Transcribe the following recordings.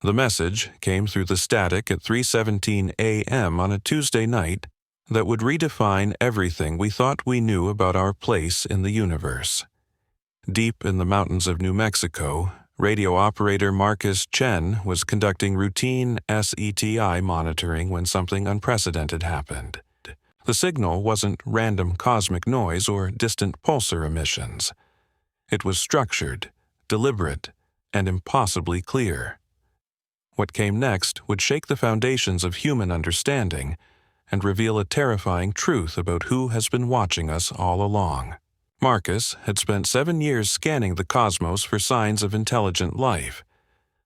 The message came through the static at 3:17 a.m. on a Tuesday night that would redefine everything we thought we knew about our place in the universe. Deep in the mountains of New Mexico, radio operator Marcus Chen was conducting routine SETI monitoring when something unprecedented happened. The signal wasn't random cosmic noise or distant pulsar emissions. It was structured, deliberate, and impossibly clear. What came next would shake the foundations of human understanding and reveal a terrifying truth about who has been watching us all along. Marcus had spent 7 years scanning the cosmos for signs of intelligent life,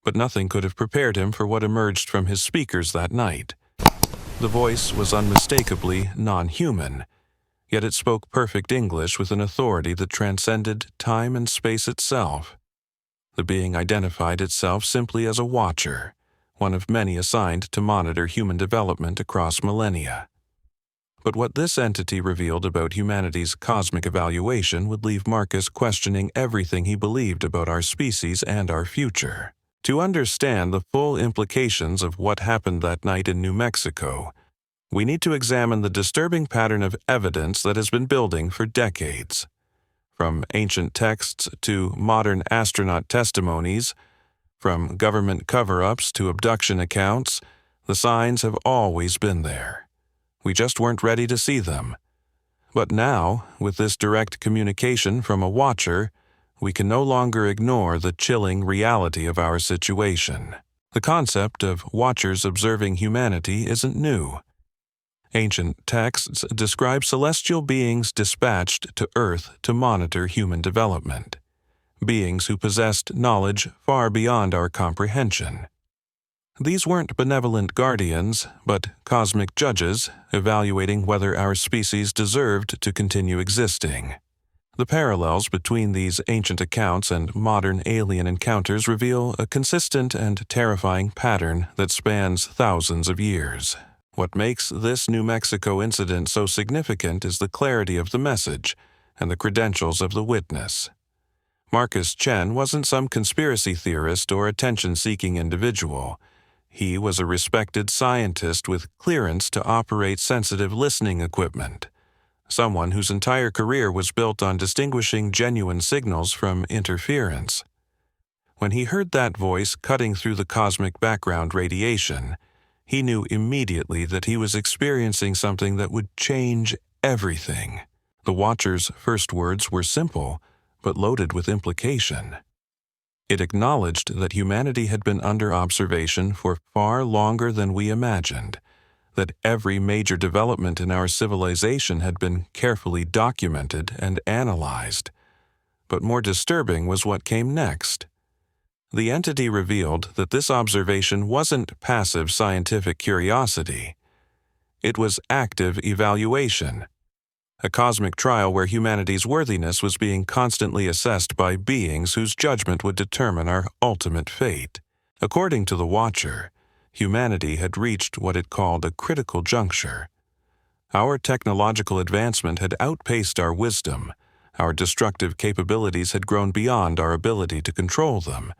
but nothing could have prepared him for what emerged from his speakers that night. The voice was unmistakably non-human, yet it spoke perfect English with an authority that transcended time and space itself. The being identified itself simply as a watcher, one of many assigned to monitor human development across millennia. But what this entity revealed about humanity's cosmic evaluation would leave Marcus questioning everything he believed about our species and our future. To understand the full implications of what happened that night in New Mexico, we need to examine the disturbing pattern of evidence that has been building for decades. From ancient texts to modern astronaut testimonies, from government cover-ups to abduction accounts, the signs have always been there. We just weren't ready to see them. But now, with this direct communication from a watcher, we can no longer ignore the chilling reality of our situation. The concept of watchers observing humanity isn't new. Ancient texts describe celestial beings dispatched to Earth to monitor human development, beings who possessed knowledge far beyond our comprehension. These weren't benevolent guardians, but cosmic judges evaluating whether our species deserved to continue existing. The parallels between these ancient accounts and modern alien encounters reveal a consistent and terrifying pattern that spans thousands of years. What makes this New Mexico incident so significant is the clarity of the message and the credentials of the witness. Marcus Chen wasn't some conspiracy theorist or attention-seeking individual. He was a respected scientist with clearance to operate sensitive listening equipment, someone whose entire career was built on distinguishing genuine signals from interference. When he heard that voice cutting through the cosmic background radiation, he knew immediately that he was experiencing something that would change everything. The watcher's first words were simple, but loaded with implication. It acknowledged that humanity had been under observation for far longer than we imagined, that every major development in our civilization had been carefully documented and analyzed. But more disturbing was what came next. The entity revealed that this observation wasn't passive scientific curiosity. It was active evaluation, a cosmic trial where humanity's worthiness was being constantly assessed by beings whose judgment would determine our ultimate fate. According to the Watcher, humanity had reached what it called a critical juncture. Our technological advancement had outpaced our wisdom, our destructive capabilities had grown beyond our ability to control them,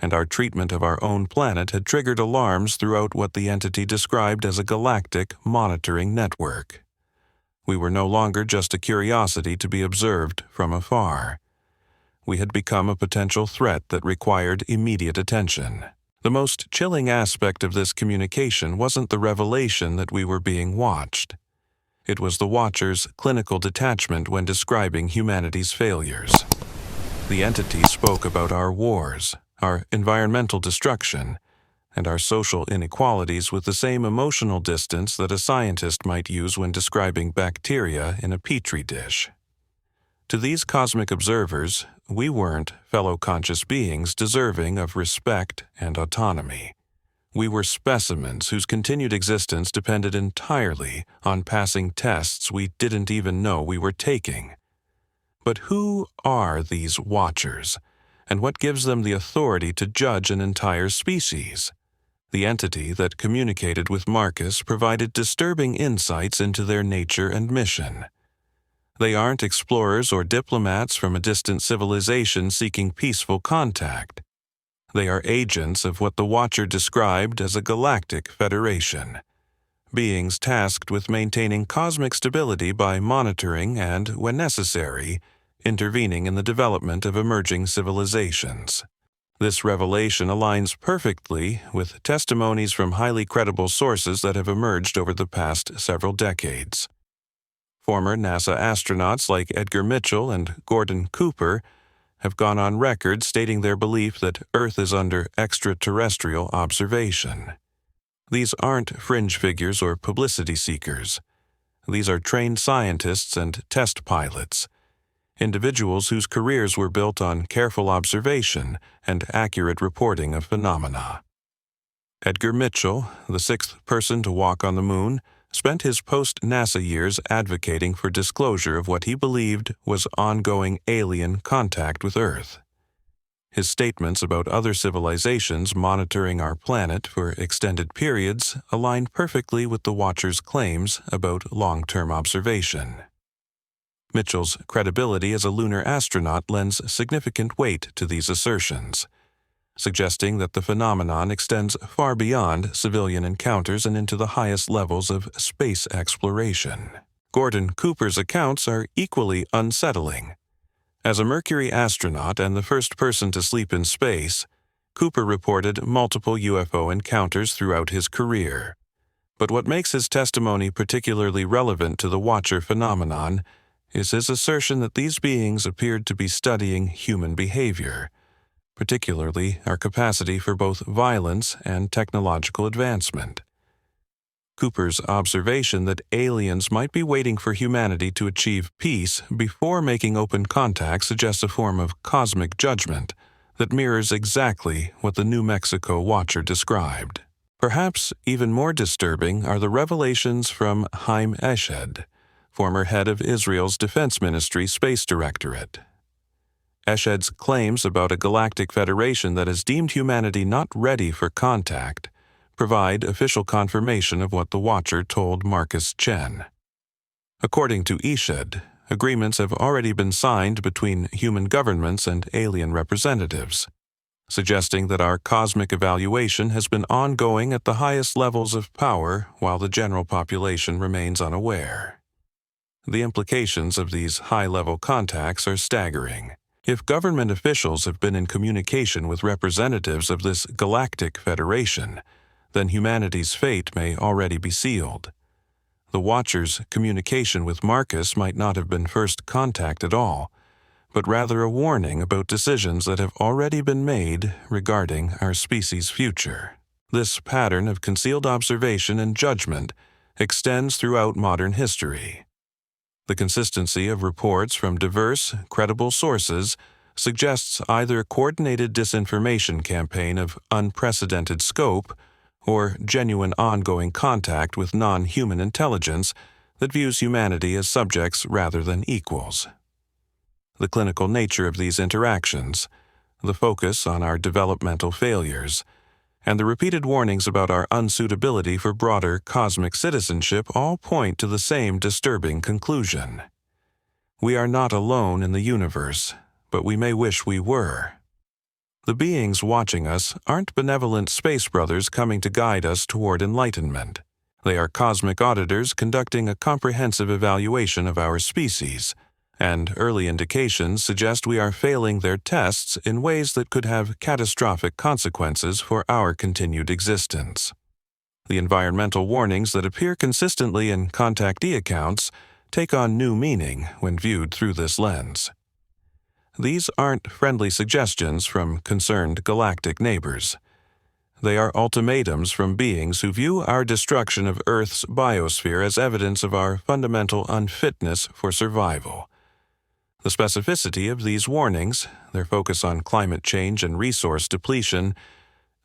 and our treatment of our own planet had triggered alarms throughout what the entity described as a galactic monitoring network. We were no longer just a curiosity to be observed from afar. We had become a potential threat that required immediate attention. The most chilling aspect of this communication wasn't the revelation that we were being watched. It was the Watcher's clinical detachment when describing humanity's failures. The entity spoke about our wars, our environmental destruction, and our social inequalities with the same emotional distance that a scientist might use when describing bacteria in a petri dish. To these cosmic observers, we weren't fellow conscious beings deserving of respect and autonomy. We were specimens whose continued existence depended entirely on passing tests we didn't even know we were taking. But who are these watchers, and what gives them the authority to judge an entire species? The entity that communicated with Marcus provided disturbing insights into their nature and mission. They aren't explorers or diplomats from a distant civilization seeking peaceful contact. They are agents of what the Watcher described as a galactic federation, beings tasked with maintaining cosmic stability by monitoring and, when necessary, intervening in the development of emerging civilizations. This revelation aligns perfectly with testimonies from highly credible sources that have emerged over the past several decades. Former NASA astronauts like Edgar Mitchell and Gordon Cooper have gone on record stating their belief that Earth is under extraterrestrial observation. These aren't fringe figures or publicity seekers. These are trained scientists and test pilots, individuals whose careers were built on careful observation and accurate reporting of phenomena. Edgar Mitchell, the sixth person to walk on the moon, spent his post-NASA years advocating for disclosure of what he believed was ongoing alien contact with Earth. His statements about other civilizations monitoring our planet for extended periods aligned perfectly with the Watcher's claims about long-term observation. Mitchell's credibility as a lunar astronaut lends significant weight to these assertions, suggesting that the phenomenon extends far beyond civilian encounters and into the highest levels of space exploration. Gordon Cooper's accounts are equally unsettling. As a Mercury astronaut and the first person to sleep in space, Cooper reported multiple UFO encounters throughout his career. But what makes his testimony particularly relevant to the Watcher phenomenon is his assertion that these beings appeared to be studying human behavior, particularly our capacity for both violence and technological advancement. Cooper's observation that aliens might be waiting for humanity to achieve peace before making open contact suggests a form of cosmic judgment that mirrors exactly what the New Mexico Watcher described. Perhaps even more disturbing are the revelations from Chaim Eshed, former head of Israel's Defense Ministry Space Directorate. Eshed's claims about a galactic federation that has deemed humanity not ready for contact provide official confirmation of what the Watcher told Marcus Chen. According to Eshed, agreements have already been signed between human governments and alien representatives, suggesting that our cosmic evaluation has been ongoing at the highest levels of power while the general population remains unaware. The implications of these high-level contacts are staggering. If government officials have been in communication with representatives of this galactic federation, then humanity's fate may already be sealed. The Watcher's communication with Marcus might not have been first contact at all, but rather a warning about decisions that have already been made regarding our species' future. This pattern of concealed observation and judgment extends throughout modern history. The consistency of reports from diverse, credible sources suggests either a coordinated disinformation campaign of unprecedented scope or genuine ongoing contact with non-human intelligence that views humanity as subjects rather than equals. The clinical nature of these interactions, the focus on our developmental failures, and the repeated warnings about our unsuitability for broader cosmic citizenship all point to the same disturbing conclusion. We are not alone in the universe, but we may wish we were. The beings watching us aren't benevolent space brothers coming to guide us toward enlightenment. They are cosmic auditors conducting a comprehensive evaluation of our species, and early indications suggest we are failing their tests in ways that could have catastrophic consequences for our continued existence. The environmental warnings that appear consistently in contactee accounts take on new meaning when viewed through this lens. These aren't friendly suggestions from concerned galactic neighbors. They are ultimatums from beings who view our destruction of Earth's biosphere as evidence of our fundamental unfitness for survival. The specificity of these warnings, their focus on climate change and resource depletion,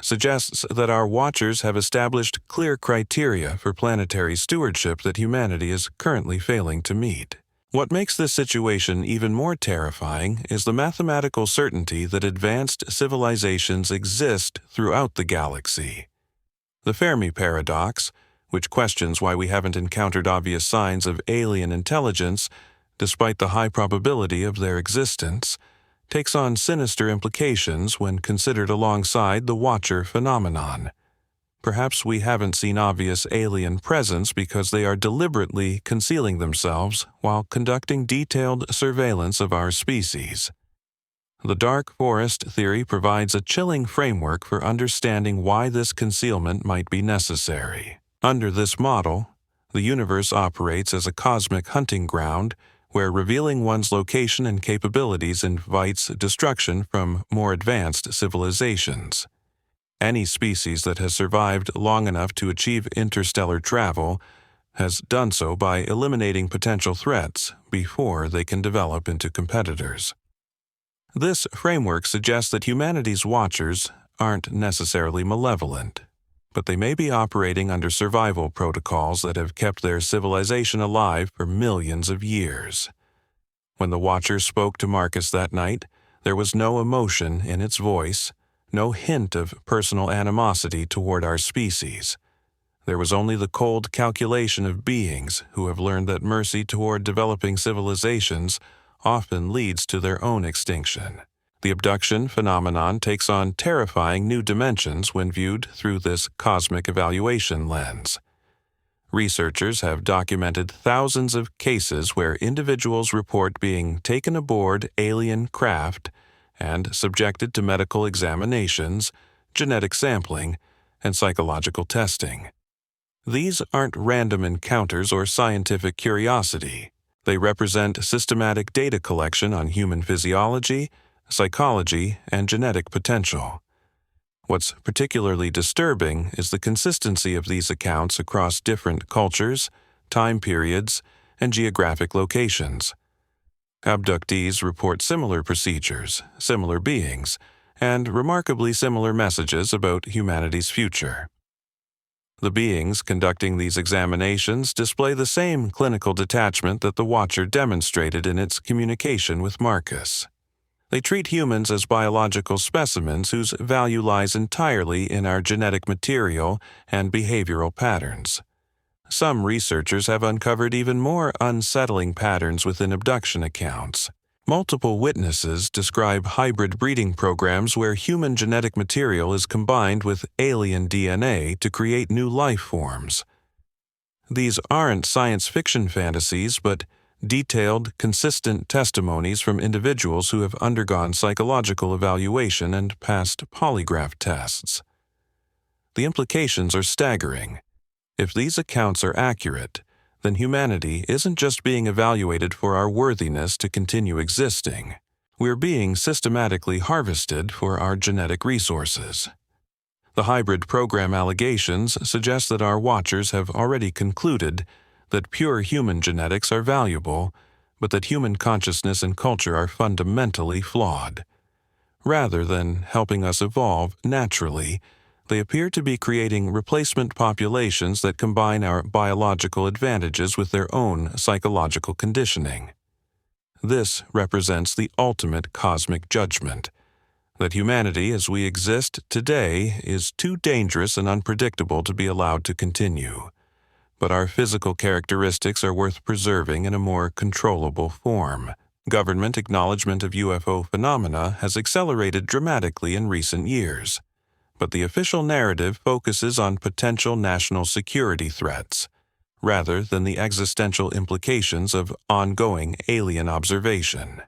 suggests that our watchers have established clear criteria for planetary stewardship that humanity is currently failing to meet. What makes this situation even more terrifying is the mathematical certainty that advanced civilizations exist throughout the galaxy. The Fermi paradox, which questions why we haven't encountered obvious signs of alien intelligence, despite the high probability of their existence, takes on sinister implications when considered alongside the Watcher phenomenon. Perhaps we haven't seen obvious alien presence because they are deliberately concealing themselves while conducting detailed surveillance of our species. The dark forest theory provides a chilling framework for understanding why this concealment might be necessary. Under this model, the universe operates as a cosmic hunting ground where revealing one's location and capabilities invites destruction from more advanced civilizations. Any species that has survived long enough to achieve interstellar travel has done so by eliminating potential threats before they can develop into competitors. This framework suggests that humanity's watchers aren't necessarily malevolent, but they may be operating under survival protocols that have kept their civilization alive for millions of years. When the Watcher spoke to Marcus that night, there was no emotion in its voice, no hint of personal animosity toward our species. There was only the cold calculation of beings who have learned that mercy toward developing civilizations often leads to their own extinction. The abduction phenomenon takes on terrifying new dimensions when viewed through this cosmic evaluation lens. Researchers have documented thousands of cases where individuals report being taken aboard alien craft and subjected to medical examinations, genetic sampling, and psychological testing. These aren't random encounters or scientific curiosity. They represent systematic data collection on human physiology, psychology, and genetic potential. What's particularly disturbing is the consistency of these accounts across different cultures, time periods, and geographic locations. Abductees report similar procedures, similar beings, and remarkably similar messages about humanity's future. The beings conducting these examinations display the same clinical detachment that the Watcher demonstrated in its communication with Marcus. They treat humans as biological specimens whose value lies entirely in our genetic material and behavioral patterns. Some researchers have uncovered even more unsettling patterns within abduction accounts. Multiple witnesses describe hybrid breeding programs where human genetic material is combined with alien DNA to create new life forms. These aren't science fiction fantasies, but detailed, consistent testimonies from individuals who have undergone psychological evaluation and passed polygraph tests. The implications are staggering. If these accounts are accurate, then humanity isn't just being evaluated for our worthiness to continue existing. We're being systematically harvested for our genetic resources. The hybrid program allegations suggest that our watchers have already concluded that pure human genetics are valuable, but that human consciousness and culture are fundamentally flawed. Rather than helping us evolve naturally, they appear to be creating replacement populations that combine our biological advantages with their own psychological conditioning. This represents the ultimate cosmic judgment, that humanity as we exist today is too dangerous and unpredictable to be allowed to continue. But our physical characteristics are worth preserving in a more controllable form. Government acknowledgement of UFO phenomena has accelerated dramatically in recent years, but the official narrative focuses on potential national security threats, rather than the existential implications of ongoing alien observation.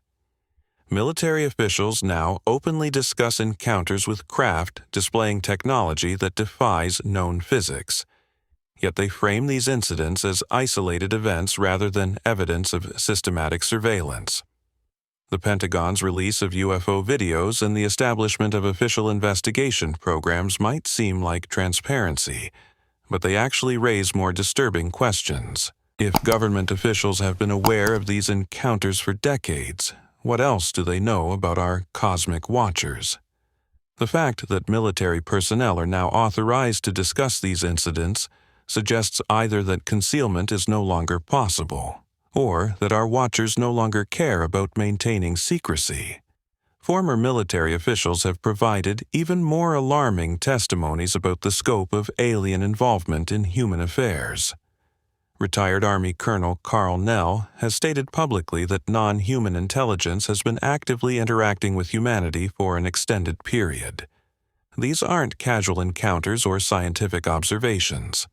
Military officials now openly discuss encounters with craft displaying technology that defies known physics, yet they frame these incidents as isolated events rather than evidence of systematic surveillance. The Pentagon's release of UFO videos and the establishment of official investigation programs might seem like transparency, but they actually raise more disturbing questions. If government officials have been aware of these encounters for decades, what else do they know about our cosmic watchers? The fact that military personnel are now authorized to discuss these incidents suggests either that concealment is no longer possible, or that our watchers no longer care about maintaining secrecy. Former military officials have provided even more alarming testimonies about the scope of alien involvement in human affairs. retired Army Colonel Carl Nell has stated publicly that non-human intelligence has been actively interacting with humanity for an extended period. These aren't casual encounters or scientific observations.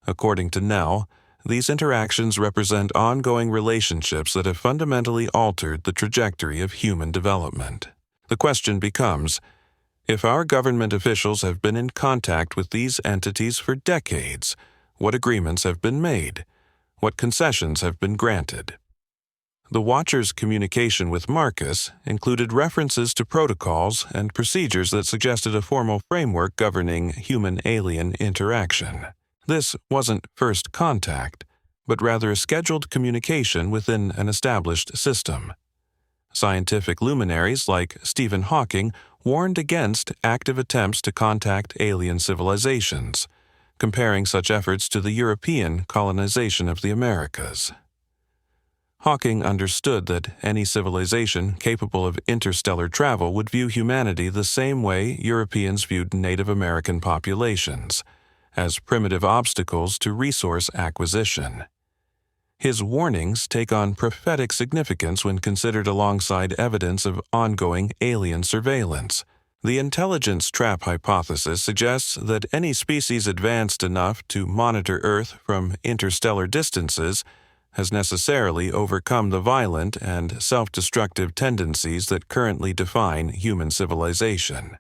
According to Nell, these interactions represent ongoing relationships that have fundamentally altered the trajectory of human development. The question becomes, if our government officials have been in contact with these entities for decades, what agreements have been made? What concessions have been granted? The Watcher's communication with Marcus included references to protocols and procedures that suggested a formal framework governing human-alien interaction. This wasn't first contact, but rather a scheduled communication within an established system. Scientific luminaries like Stephen Hawking warned against active attempts to contact alien civilizations, comparing such efforts to the European colonization of the Americas. Hawking understood that any civilization capable of interstellar travel would view humanity the same way Europeans viewed Native American populations, as primitive obstacles to resource acquisition. His warnings take on prophetic significance when considered alongside evidence of ongoing alien surveillance. The intelligence trap hypothesis suggests that any species advanced enough to monitor Earth from interstellar distances has necessarily overcome the violent and self-destructive tendencies that currently define human civilization.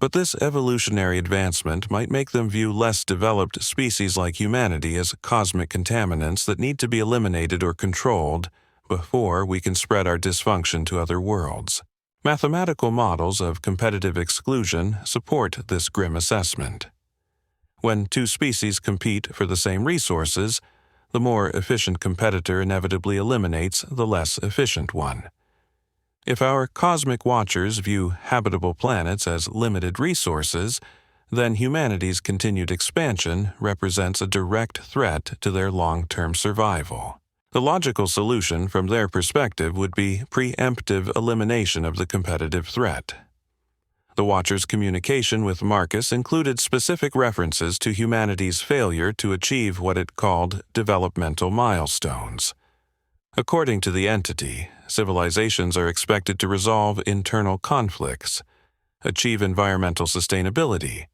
But this evolutionary advancement might make them view less developed species like humanity as cosmic contaminants that need to be eliminated or controlled before we can spread our dysfunction to other worlds. Mathematical models of competitive exclusion support this grim assessment. When two species compete for the same resources, the more efficient competitor inevitably eliminates the less efficient one. If our cosmic watchers view habitable planets as limited resources, then humanity's continued expansion represents a direct threat to their long-term survival. The logical solution from their perspective would be preemptive elimination of the competitive threat. The Watcher's communication with Marcus included specific references to humanity's failure to achieve what it called developmental milestones. According to the entity, civilizations are expected to resolve internal conflicts, achieve environmental sustainability,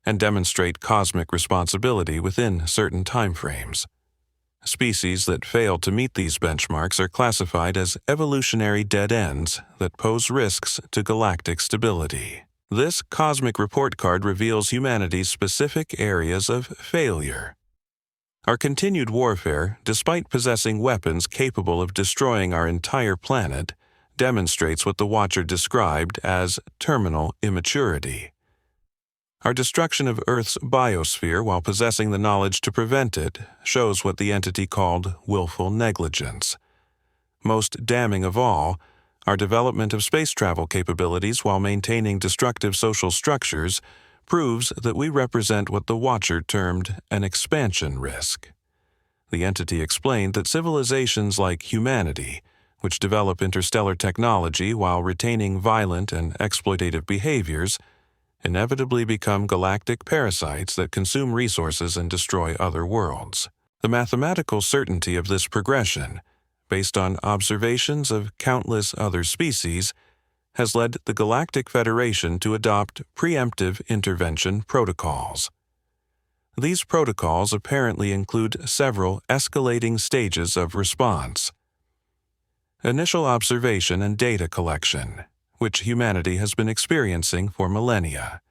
and demonstrate cosmic responsibility within certain timeframes. Species that fail to meet these benchmarks are classified as evolutionary dead ends that pose risks to galactic stability. This cosmic report card reveals humanity's specific areas of failure. Our continued warfare, despite possessing weapons capable of destroying our entire planet, demonstrates what the Watcher described as terminal immaturity. Our destruction of Earth's biosphere while possessing the knowledge to prevent it shows what the entity called willful negligence. Most damning of all, our development of space travel capabilities while maintaining destructive social structures proves that we represent what the Watcher termed an expansion risk. The entity explained that civilizations like humanity, which develop interstellar technology while retaining violent and exploitative behaviors, inevitably become galactic parasites that consume resources and destroy other worlds. The mathematical certainty of this progression, based on observations of countless other species, has led the Galactic Federation to adopt preemptive intervention protocols. These protocols apparently include several escalating stages of response. Initial observation and data collection, which humanity has been experiencing for millennia.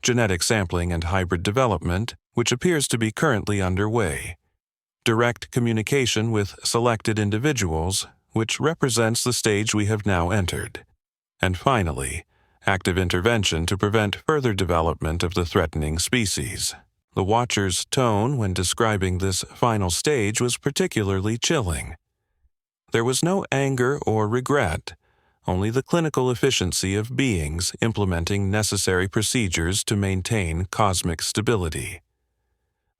Genetic sampling and hybrid development, which appears to be currently underway. Direct communication with selected individuals, which represents the stage we have now entered. And finally, active intervention to prevent further development of the threatening species. The Watcher's tone when describing this final stage was particularly chilling. There was no anger or regret, only the clinical efficiency of beings implementing necessary procedures to maintain cosmic stability.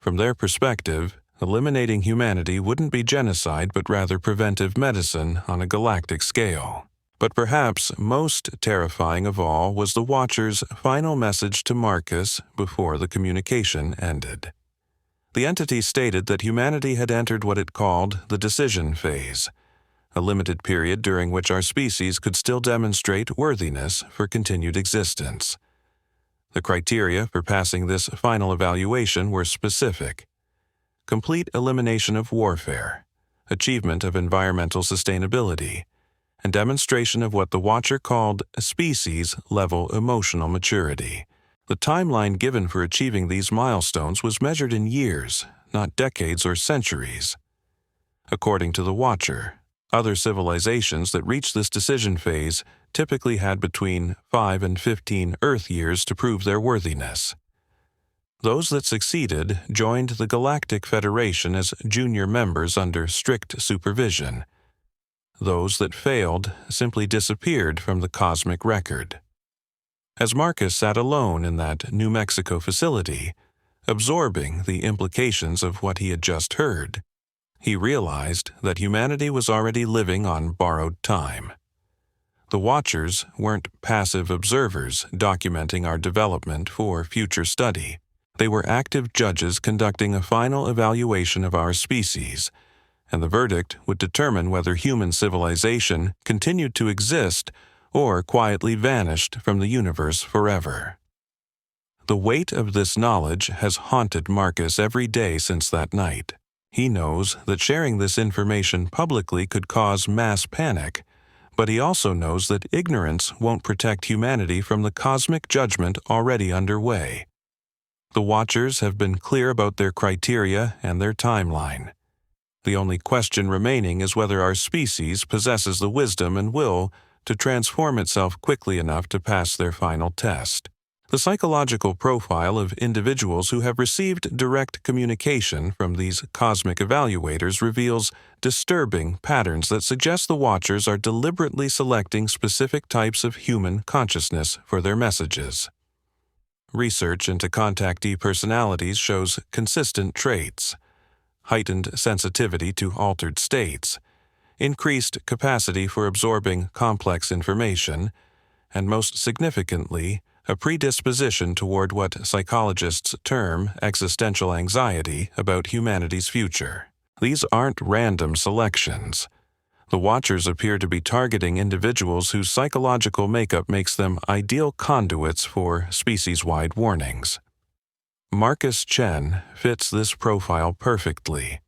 From their perspective, eliminating humanity wouldn't be genocide but rather preventive medicine on a galactic scale. But perhaps most terrifying of all was the Watcher's final message to Marcus before the communication ended. The entity stated that humanity had entered what it called the decision phase, a limited period during which our species could still demonstrate worthiness for continued existence. The criteria for passing this final evaluation were specific: complete elimination of warfare, achievement of environmental sustainability, and demonstration of what the Watcher called species-level emotional maturity. The timeline given for achieving these milestones was measured in years, not decades or centuries. According to the Watcher, other civilizations that reached this decision phase typically had between 5 and 15 Earth years to prove their worthiness. Those that succeeded joined the Galactic Federation as junior members under strict supervision. Those that failed simply disappeared from the cosmic record. As Marcus sat alone in that New Mexico facility, absorbing the implications of what he had just heard, he realized that humanity was already living on borrowed time. The Watchers weren't passive observers documenting our development for future study. They were active judges conducting a final evaluation of our species, and the verdict would determine whether human civilization continued to exist or quietly vanished from the universe forever. The weight of this knowledge has haunted Marcus every day since that night. He knows that sharing this information publicly could cause mass panic, but he also knows that ignorance won't protect humanity from the cosmic judgment already underway. The Watchers have been clear about their criteria and their timeline. The only question remaining is whether our species possesses the wisdom and will to transform itself quickly enough to pass their final test. The psychological profile of individuals who have received direct communication from these cosmic evaluators reveals disturbing patterns that suggest the Watchers are deliberately selecting specific types of human consciousness for their messages. Research into contactee personalities shows consistent traits: heightened sensitivity to altered states, increased capacity for absorbing complex information, and most significantly, a predisposition toward what psychologists term existential anxiety about humanity's future. These aren't random selections. The Watchers appear to be targeting individuals whose psychological makeup makes them ideal conduits for species-wide warnings. Marcus Chen fits this profile perfectly.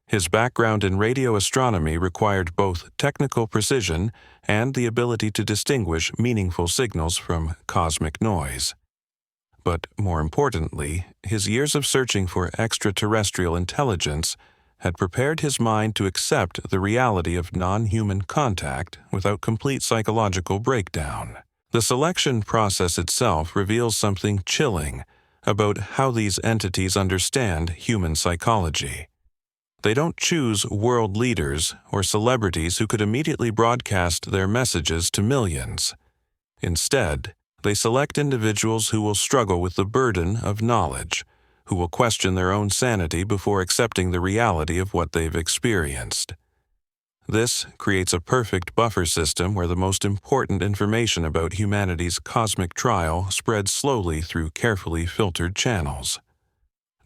His background in radio astronomy required both technical precision and the ability to distinguish meaningful signals from cosmic noise. But more importantly, his years of searching for extraterrestrial intelligence had prepared his mind to accept the reality of non-human contact without complete psychological breakdown. The selection process itself reveals something chilling about how these entities understand human psychology. They don't choose world leaders or celebrities who could immediately broadcast their messages to millions. Instead, they select individuals who will struggle with the burden of knowledge, who will question their own sanity before accepting the reality of what they've experienced. This creates a perfect buffer system where the most important information about humanity's cosmic trial spreads slowly through carefully filtered channels.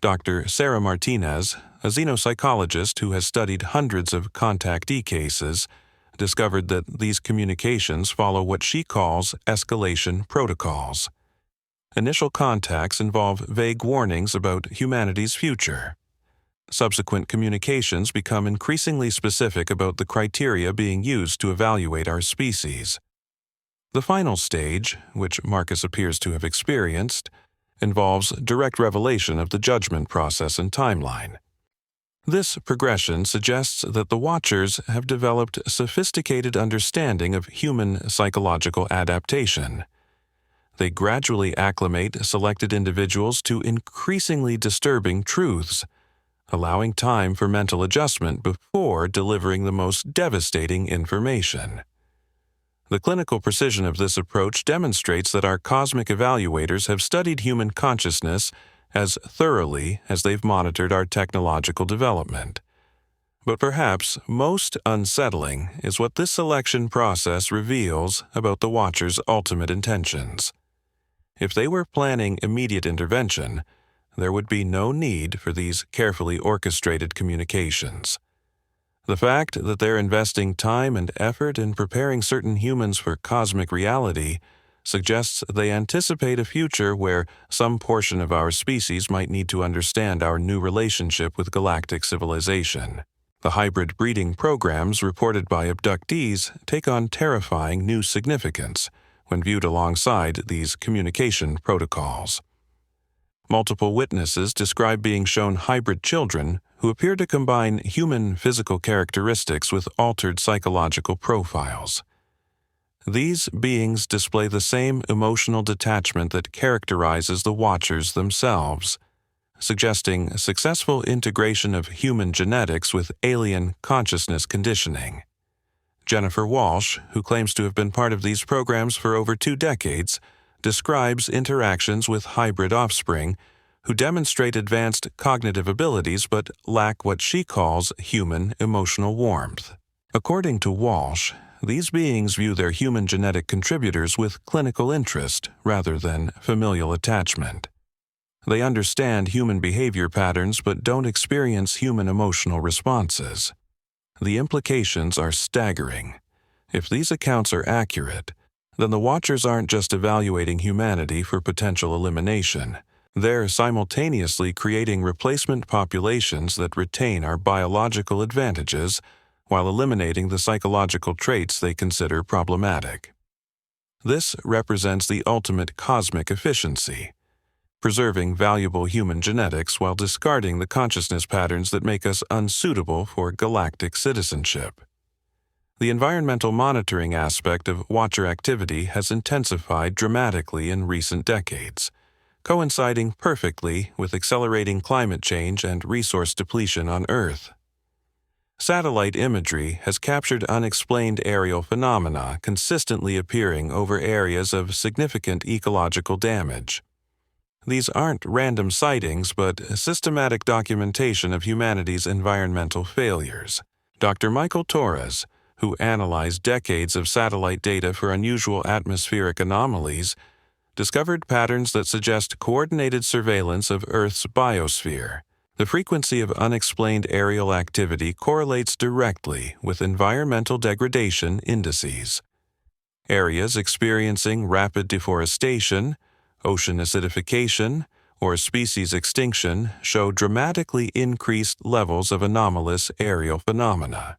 Dr. Sarah Martinez, a xenopsychologist who has studied hundreds of contactee cases, discovered that these communications follow what she calls escalation protocols. Initial contacts involve vague warnings about humanity's future. Subsequent communications become increasingly specific about the criteria being used to evaluate our species. The final stage, which Marcus appears to have experienced, involves direct revelation of the judgment process and timeline. This progression suggests that the Watchers have developed a sophisticated understanding of human psychological adaptation. They gradually acclimate selected individuals to increasingly disturbing truths, allowing time for mental adjustment before delivering the most devastating information. The clinical precision of this approach demonstrates that our cosmic evaluators have studied human consciousness as thoroughly as they've monitored our technological development. But perhaps most unsettling is what this selection process reveals about the Watchers' ultimate intentions. If they were planning immediate intervention, there would be no need for these carefully orchestrated communications. The fact that they're investing time and effort in preparing certain humans for cosmic reality suggests they anticipate a future where some portion of our species might need to understand our new relationship with galactic civilization. The hybrid breeding programs reported by abductees take on terrifying new significance when viewed alongside these communication protocols. Multiple witnesses describe being shown hybrid children who appear to combine human physical characteristics with altered psychological profiles. These beings display the same emotional detachment that characterizes the Watchers themselves, suggesting successful integration of human genetics with alien consciousness conditioning. Jennifer Walsh, who claims to have been part of these programs for over 2 decades, describes interactions with hybrid offspring who demonstrate advanced cognitive abilities but lack what she calls human emotional warmth. According to Walsh, these beings view their human genetic contributors with clinical interest rather than familial attachment. They understand human behavior patterns but don't experience human emotional responses. The implications are staggering. If these accounts are accurate, then the Watchers aren't just evaluating humanity for potential elimination. They're simultaneously creating replacement populations that retain our biological advantages while eliminating the psychological traits they consider problematic. This represents the ultimate cosmic efficiency, preserving valuable human genetics while discarding the consciousness patterns that make us unsuitable for galactic citizenship. The environmental monitoring aspect of Watcher activity has intensified dramatically in recent decades, coinciding perfectly with accelerating climate change and resource depletion on Earth. Satellite imagery has captured unexplained aerial phenomena consistently appearing over areas of significant ecological damage. These aren't random sightings, but systematic documentation of humanity's environmental failures. Dr. Michael Torres, who analyzed decades of satellite data for unusual atmospheric anomalies, discovered patterns that suggest coordinated surveillance of Earth's biosphere. The frequency of unexplained aerial activity correlates directly with environmental degradation indices. Areas experiencing rapid deforestation, ocean acidification, or species extinction show dramatically increased levels of anomalous aerial phenomena.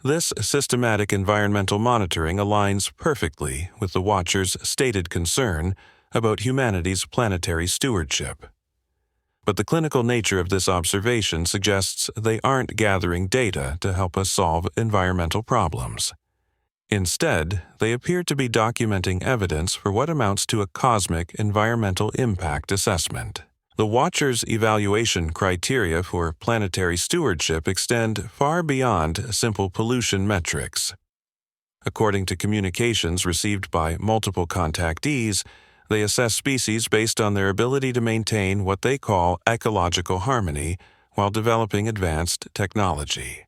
This systematic environmental monitoring aligns perfectly with the Watchers' stated concern about humanity's planetary stewardship. But the clinical nature of this observation suggests they aren't gathering data to help us solve environmental problems. Instead, they appear to be documenting evidence for what amounts to a cosmic environmental impact assessment. The Watchers' evaluation criteria for planetary stewardship extend far beyond simple pollution metrics. According to communications received by multiple contactees, they assess species based on their ability to maintain what they call ecological harmony while developing advanced technology.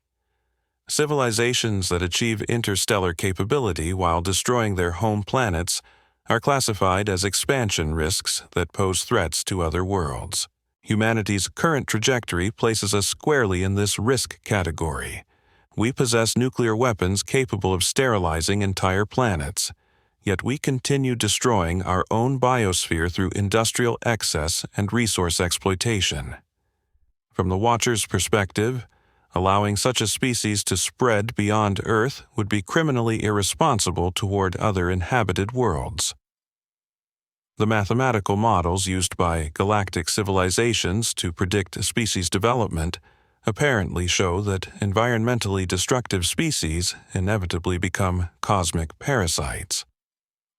Civilizations that achieve interstellar capability while destroying their home planets are classified as expansion risks that pose threats to other worlds. Humanity's current trajectory places us squarely in this risk category. We possess nuclear weapons capable of sterilizing entire planets, yet we continue destroying our own biosphere through industrial excess and resource exploitation. From the Watcher's perspective, allowing such a species to spread beyond Earth would be criminally irresponsible toward other inhabited worlds. The mathematical models used by galactic civilizations to predict species development apparently show that environmentally destructive species inevitably become cosmic parasites.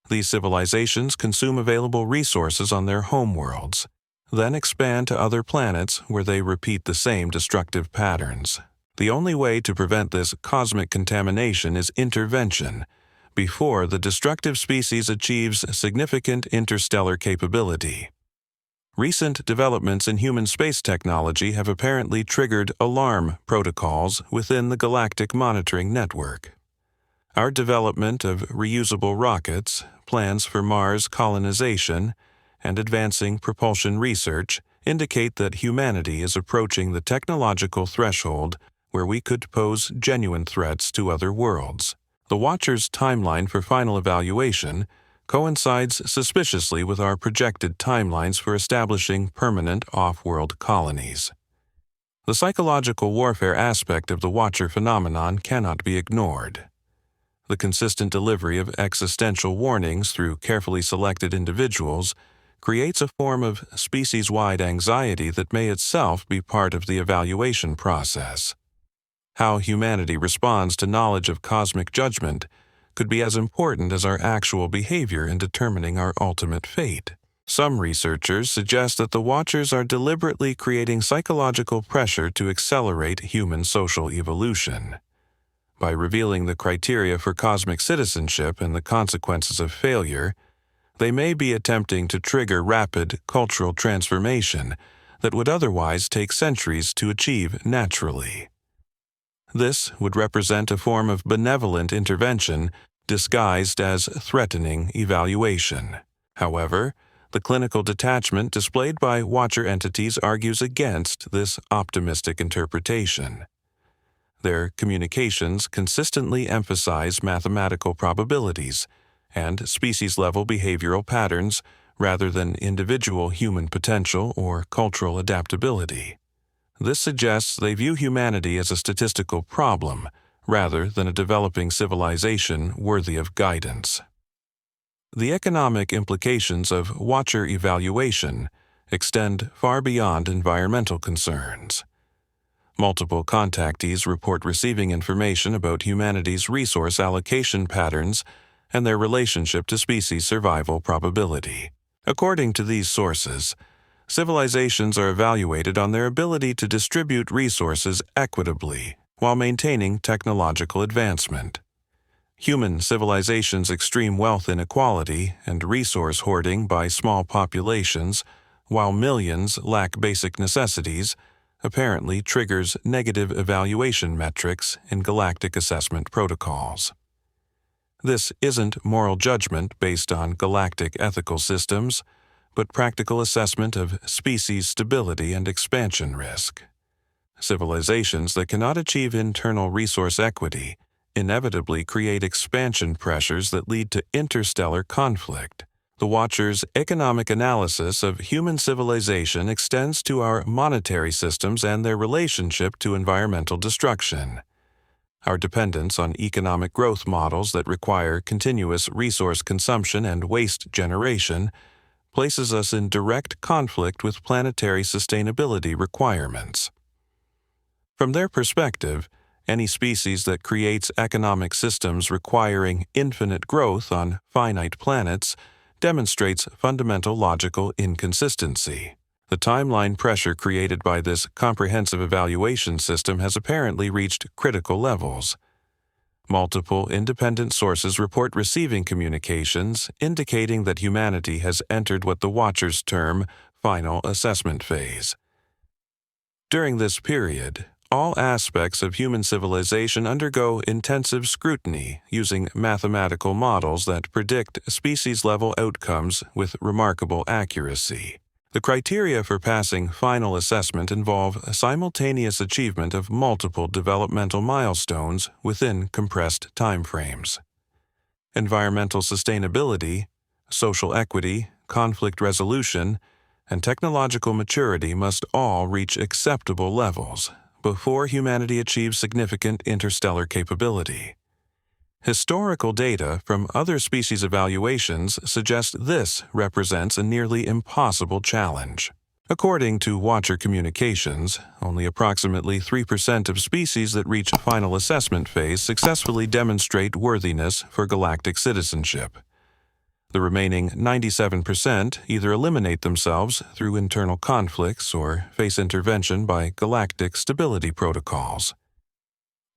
These civilizations consume available resources on their homeworlds, then expand to other planets where they repeat the same destructive patterns. The only way to prevent this cosmic contamination is intervention, before the destructive species achieves significant interstellar capability. Recent developments in human space technology have apparently triggered alarm protocols within the Galactic Monitoring Network. Our development of reusable rockets, plans for Mars colonization, and advancing propulsion research indicate that humanity is approaching the technological threshold where we could pose genuine threats to other worlds. The Watcher's timeline for final evaluation coincides suspiciously with our projected timelines for establishing permanent off-world colonies. The psychological warfare aspect of the Watcher phenomenon cannot be ignored. The consistent delivery of existential warnings through carefully selected individuals creates a form of species-wide anxiety that may itself be part of the evaluation process. How humanity responds to knowledge of cosmic judgment could be as important as our actual behavior in determining our ultimate fate. Some researchers suggest that the Watchers are deliberately creating psychological pressure to accelerate human social evolution. By revealing the criteria for cosmic citizenship and the consequences of failure, they may be attempting to trigger rapid cultural transformation that would otherwise take centuries to achieve naturally. This would represent a form of benevolent intervention disguised as threatening evaluation. However, the clinical detachment displayed by Watcher entities argues against this optimistic interpretation. Their communications consistently emphasize mathematical probabilities and species-level behavioral patterns rather than individual human potential or cultural adaptability. This suggests they view humanity as a statistical problem rather than a developing civilization worthy of guidance. The economic implications of Watcher evaluation extend far beyond environmental concerns. Multiple contactees report receiving information about humanity's resource allocation patterns and their relationship to species survival probability. According to these sources, civilizations are evaluated on their ability to distribute resources equitably while maintaining technological advancement. Human civilization's extreme wealth inequality and resource hoarding by small populations, while millions lack basic necessities, apparently triggers negative evaluation metrics in galactic assessment protocols. This isn't moral judgment based on galactic ethical systems, but practical assessment of species stability and expansion risk. Civilizations that cannot achieve internal resource equity inevitably create expansion pressures that lead to interstellar conflict. The Watcher's economic analysis of human civilization extends to our monetary systems and their relationship to environmental destruction. Our dependence on economic growth models that require continuous resource consumption and waste generation places us in direct conflict with planetary sustainability requirements. From their perspective, any species that creates economic systems requiring infinite growth on finite planets demonstrates fundamental logical inconsistency. The timeline pressure created by this comprehensive evaluation system has apparently reached critical levels. Multiple independent sources report receiving communications indicating that humanity has entered what the Watchers term final assessment phase. During this period, all aspects of human civilization undergo intensive scrutiny using mathematical models that predict species-level outcomes with remarkable accuracy. The criteria for passing final assessment involve a simultaneous achievement of multiple developmental milestones within compressed timeframes. Environmental sustainability, social equity, conflict resolution, and technological maturity must all reach acceptable levels before humanity achieves significant interstellar capability. Historical data from other species evaluations suggest this represents a nearly impossible challenge. According to Watcher communications, only approximately 3% of species that reach final assessment phase successfully demonstrate worthiness for galactic citizenship. The remaining 97% either eliminate themselves through internal conflicts or face intervention by galactic stability protocols.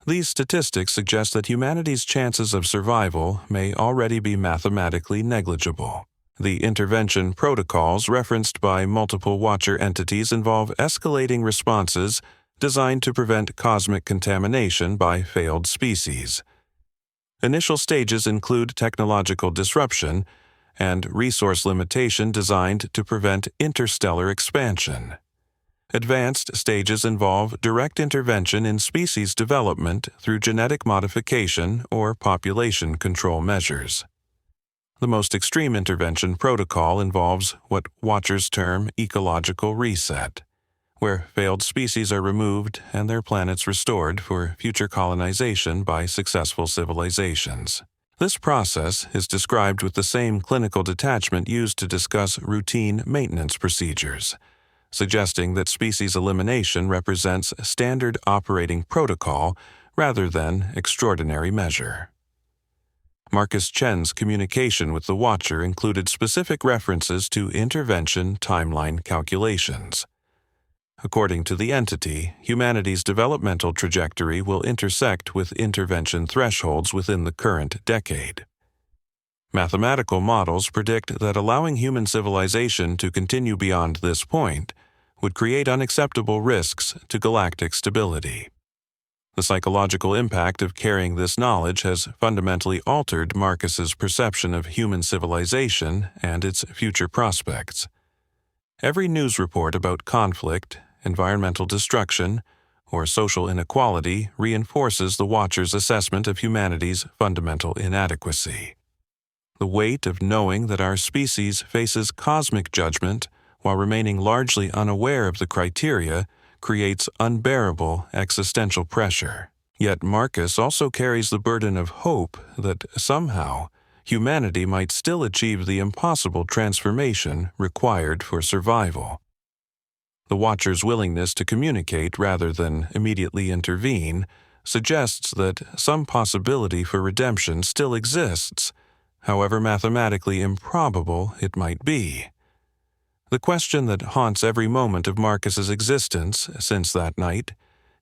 These statistics suggest that humanity's chances of survival may already be mathematically negligible. The intervention protocols referenced by multiple Watcher entities involve escalating responses designed to prevent cosmic contamination by failed species. Initial stages include technological disruption and resource limitation designed to prevent interstellar expansion. Advanced stages involve direct intervention in species development through genetic modification or population control measures. The most extreme intervention protocol involves what watchers term ecological reset, where failed species are removed and their planets restored for future colonization by successful civilizations. This process is described with the same clinical detachment used to discuss routine maintenance procedures, suggesting that species elimination represents standard operating protocol rather than extraordinary measure. Marcus Chen's communication with the Watcher included specific references to intervention timeline calculations. According to the entity, humanity's developmental trajectory will intersect with intervention thresholds within the current decade. Mathematical models predict that allowing human civilization to continue beyond this point would create unacceptable risks to galactic stability. The psychological impact of carrying this knowledge has fundamentally altered Marcus's perception of human civilization and its future prospects. Every news report about conflict, environmental destruction, or social inequality reinforces the Watcher's assessment of humanity's fundamental inadequacy. The weight of knowing that our species faces cosmic judgment while remaining largely unaware of the criteria creates unbearable existential pressure. Yet Marcus also carries the burden of hope that somehow humanity might still achieve the impossible transformation required for survival. The Watcher's willingness to communicate rather than immediately intervene suggests that some possibility for redemption still exists, however mathematically improbable it might be. The question that haunts every moment of Marcus's existence since that night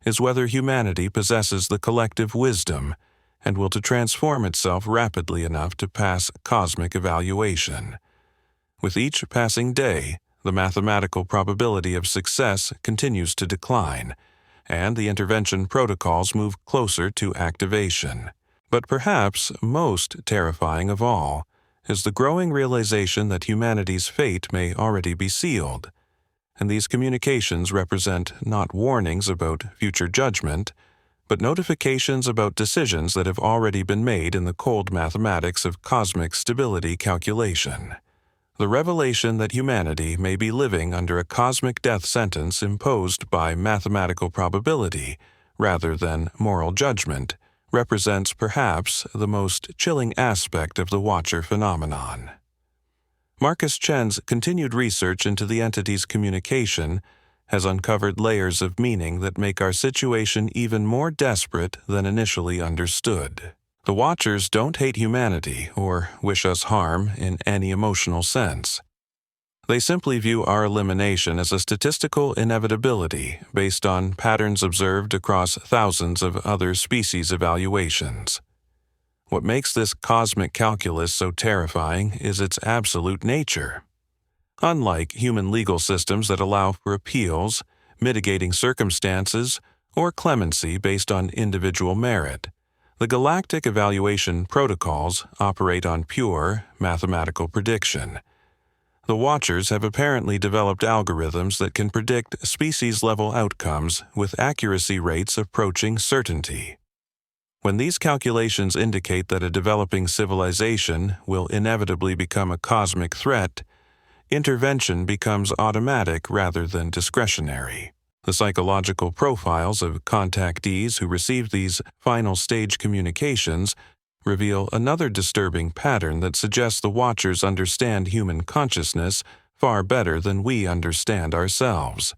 is whether humanity possesses the collective wisdom and will to transform itself rapidly enough to pass cosmic evaluation. With each passing day, the mathematical probability of success continues to decline, and the intervention protocols move closer to activation. But perhaps most terrifying of all is the growing realization that humanity's fate may already be sealed, and these communications represent not warnings about future judgment, but notifications about decisions that have already been made in the cold mathematics of cosmic stability calculation. The revelation that humanity may be living under a cosmic death sentence imposed by mathematical probability rather than moral judgment represents perhaps the most chilling aspect of the Watcher phenomenon. Marcus Chen's continued research into the entity's communication has uncovered layers of meaning that make our situation even more desperate than initially understood. The Watchers don't hate humanity or wish us harm in any emotional sense. They simply view our elimination as a statistical inevitability based on patterns observed across thousands of other species evaluations. What makes this cosmic calculus so terrifying is its absolute nature. Unlike human legal systems that allow for appeals, mitigating circumstances, or clemency based on individual merit, the galactic evaluation protocols operate on pure mathematical prediction. The Watchers have apparently developed algorithms that can predict species-level outcomes with accuracy rates approaching certainty. When these calculations indicate that a developing civilization will inevitably become a cosmic threat, intervention becomes automatic rather than discretionary. The psychological profiles of contactees who receive these final stage communications reveal another disturbing pattern that suggests the Watchers understand human consciousness far better than we understand ourselves.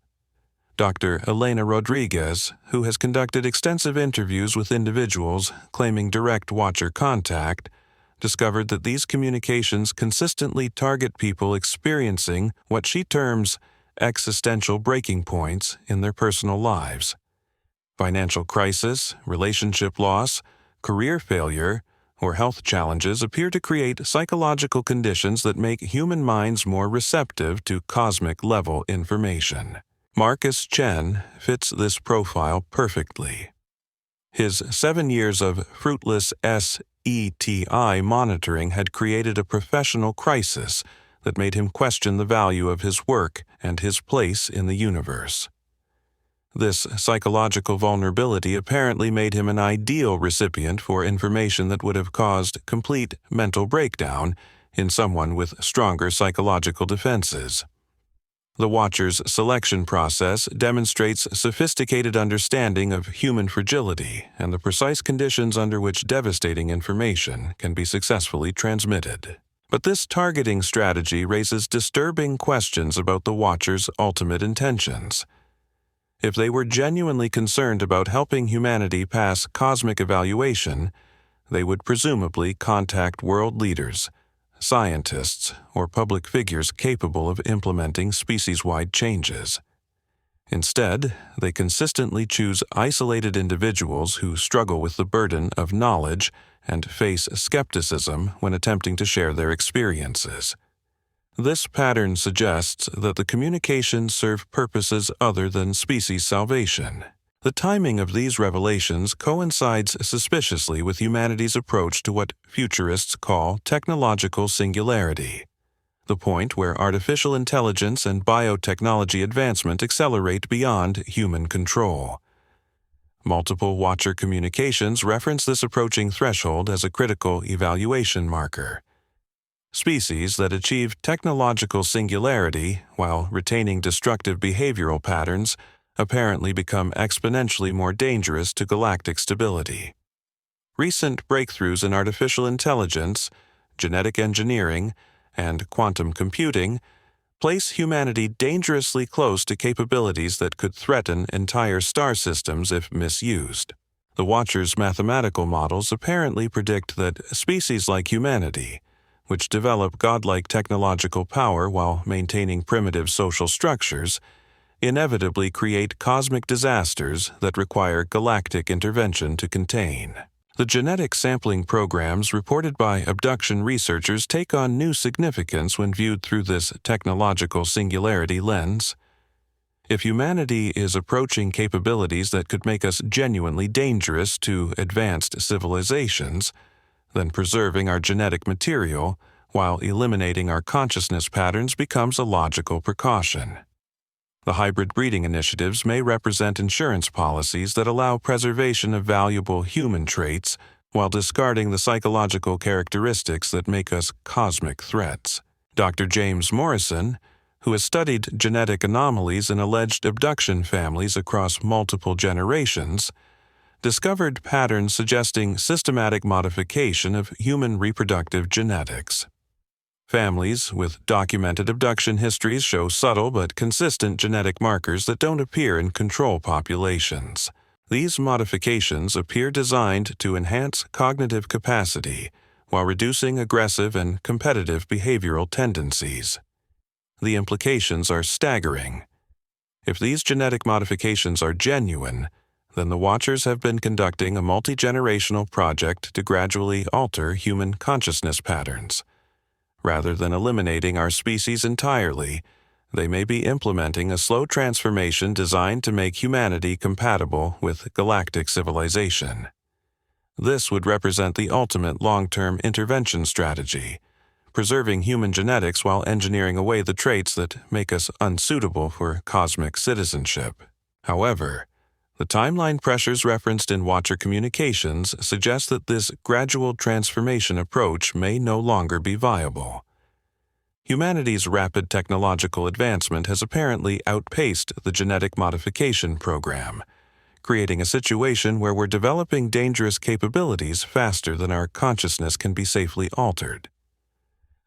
Dr. Elena Rodriguez, who has conducted extensive interviews with individuals claiming direct Watcher contact, discovered that these communications consistently target people experiencing what she terms existential breaking points in their personal lives. Financial crisis, relationship loss, career failure, or health challenges appear to create psychological conditions that make human minds more receptive to cosmic-level information. Marcus Chen fits this profile perfectly. His 7 years of fruitless SETI monitoring had created a professional crisis that made him question the value of his work and his place in the universe. This psychological vulnerability apparently made him an ideal recipient for information that would have caused complete mental breakdown in someone with stronger psychological defenses. The Watcher's selection process demonstrates sophisticated understanding of human fragility and the precise conditions under which devastating information can be successfully transmitted. But this targeting strategy raises disturbing questions about the Watcher's ultimate intentions. If they were genuinely concerned about helping humanity pass cosmic evaluation, they would presumably contact world leaders, scientists, or public figures capable of implementing species-wide changes. Instead, they consistently choose isolated individuals who struggle with the burden of knowledge and face skepticism when attempting to share their experiences. This pattern suggests that the communications serve purposes other than species salvation. The timing of these revelations coincides suspiciously with humanity's approach to what futurists call technological singularity, the point where artificial intelligence and biotechnology advancement accelerate beyond human control. Multiple Watcher communications reference this approaching threshold as a critical evaluation marker. Species that achieve technological singularity while retaining destructive behavioral patterns apparently become exponentially more dangerous to galactic stability. Recent breakthroughs in artificial intelligence, genetic engineering, and quantum computing place humanity dangerously close to capabilities that could threaten entire star systems if misused. The Watcher's mathematical models apparently predict that species like humanity, which develop godlike technological power while maintaining primitive social structures, inevitably create cosmic disasters that require galactic intervention to contain. The genetic sampling programs reported by abduction researchers take on new significance when viewed through this technological singularity lens. If humanity is approaching capabilities that could make us genuinely dangerous to advanced civilizations, then preserving our genetic material while eliminating our consciousness patterns becomes a logical precaution. The hybrid breeding initiatives may represent insurance policies that allow preservation of valuable human traits while discarding the psychological characteristics that make us cosmic threats. Dr. James Morrison, who has studied genetic anomalies in alleged abduction families across multiple generations, discovered patterns suggesting systematic modification of human reproductive genetics. Families with documented abduction histories show subtle but consistent genetic markers that don't appear in control populations. These modifications appear designed to enhance cognitive capacity while reducing aggressive and competitive behavioral tendencies. The implications are staggering. If these genetic modifications are genuine, then the Watchers have been conducting a multi-generational project to gradually alter human consciousness patterns. Rather than eliminating our species entirely, they may be implementing a slow transformation designed to make humanity compatible with galactic civilization. This would represent the ultimate long-term intervention strategy, preserving human genetics while engineering away the traits that make us unsuitable for cosmic citizenship. However, the timeline pressures referenced in Watcher communications suggest that this gradual transformation approach may no longer be viable. Humanity's rapid technological advancement has apparently outpaced the genetic modification program, creating a situation where we're developing dangerous capabilities faster than our consciousness can be safely altered.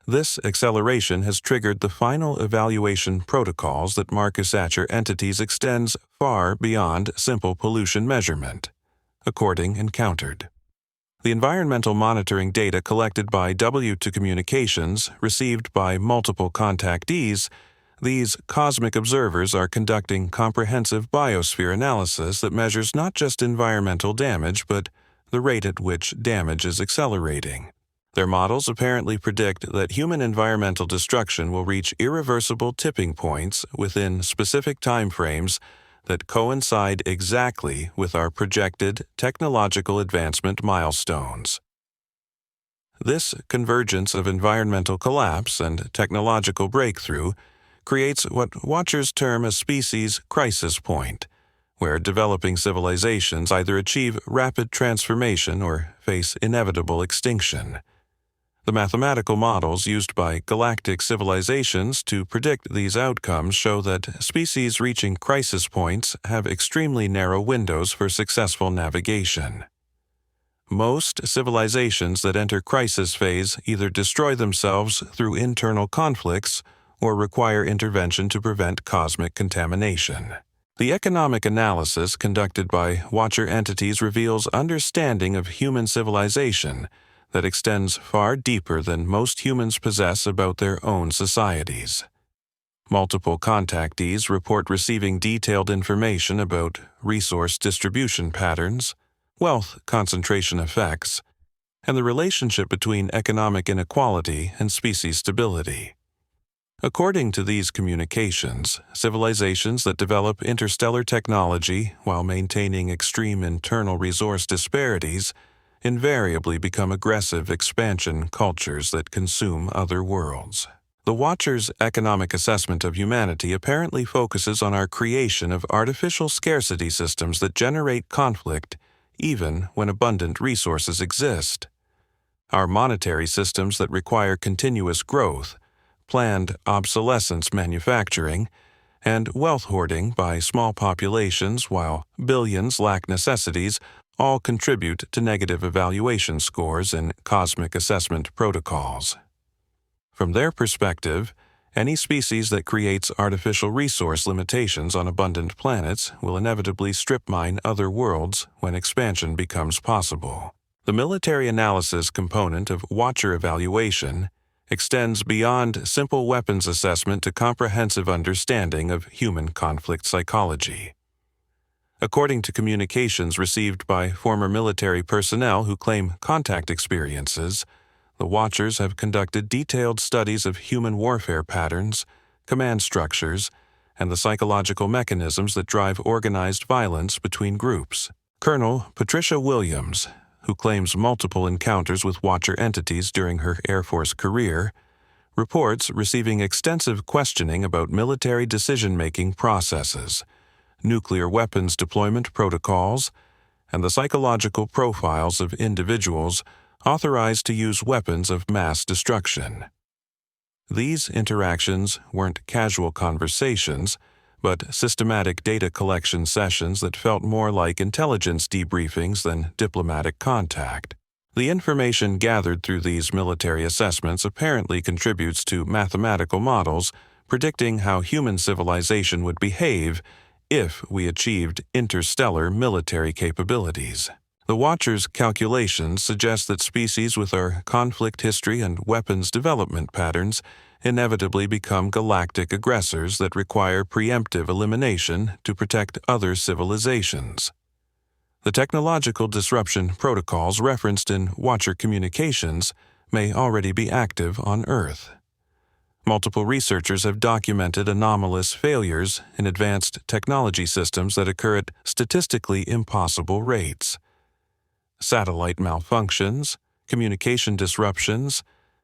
This acceleration has triggered the final evaluation protocols that Marcus Atcher Entities extends far beyond simple pollution measurement, according encountered. The environmental monitoring data collected by W2 Communications, received by multiple contactees, these cosmic observers are conducting comprehensive biosphere analysis that measures not just environmental damage but the rate at which damage is accelerating. Their models apparently predict that human environmental destruction will reach irreversible tipping points within specific time frames that coincide exactly with our projected technological advancement milestones. This convergence of environmental collapse and technological breakthrough creates what watchers term a species crisis point, where developing civilizations either achieve rapid transformation or face inevitable extinction. The mathematical models used by galactic civilizations to predict these outcomes show that species reaching crisis points have extremely narrow windows for successful navigation. Most civilizations that enter crisis phase either destroy themselves through internal conflicts or require intervention to prevent cosmic contamination. The economic analysis conducted by Watcher entities reveals understanding of human civilization that extends far deeper than most humans possess about their own societies. Multiple contactees report receiving detailed information about resource distribution patterns, wealth concentration effects, and the relationship between economic inequality and species stability. According to these communications, civilizations that develop interstellar technology while maintaining extreme internal resource disparities invariably become aggressive expansion cultures that consume other worlds. The Watcher's economic assessment of humanity apparently focuses on our creation of artificial scarcity systems that generate conflict even when abundant resources exist. Our monetary systems that require continuous growth, planned obsolescence manufacturing, and wealth hoarding by small populations while billions lack necessities all contribute to negative evaluation scores in cosmic assessment protocols. From their perspective, any species that creates artificial resource limitations on abundant planets will inevitably strip mine other worlds when expansion becomes possible. The military analysis component of Watcher evaluation extends beyond simple weapons assessment to comprehensive understanding of human conflict psychology. According to communications received by former military personnel who claim contact experiences, the Watchers have conducted detailed studies of human warfare patterns, command structures, and the psychological mechanisms that drive organized violence between groups. Colonel Patricia Williams, who claims multiple encounters with Watcher entities during her Air Force career, reports receiving extensive questioning about military decision-making processes, nuclear weapons deployment protocols, and the psychological profiles of individuals authorized to use weapons of mass destruction. These interactions weren't casual conversations, but systematic data collection sessions that felt more like intelligence debriefings than diplomatic contact. The information gathered through these military assessments apparently contributes to mathematical models predicting how human civilization would behave if we achieved interstellar military capabilities. The Watcher's calculations suggest that species with our conflict history and weapons development patterns inevitably become galactic aggressors that require preemptive elimination to protect other civilizations. The technological disruption protocols referenced in Watcher communications may already be active on Earth. Multiple researchers have documented anomalous failures in advanced technology systems that occur at statistically impossible rates. Satellite malfunctions, communication disruptions,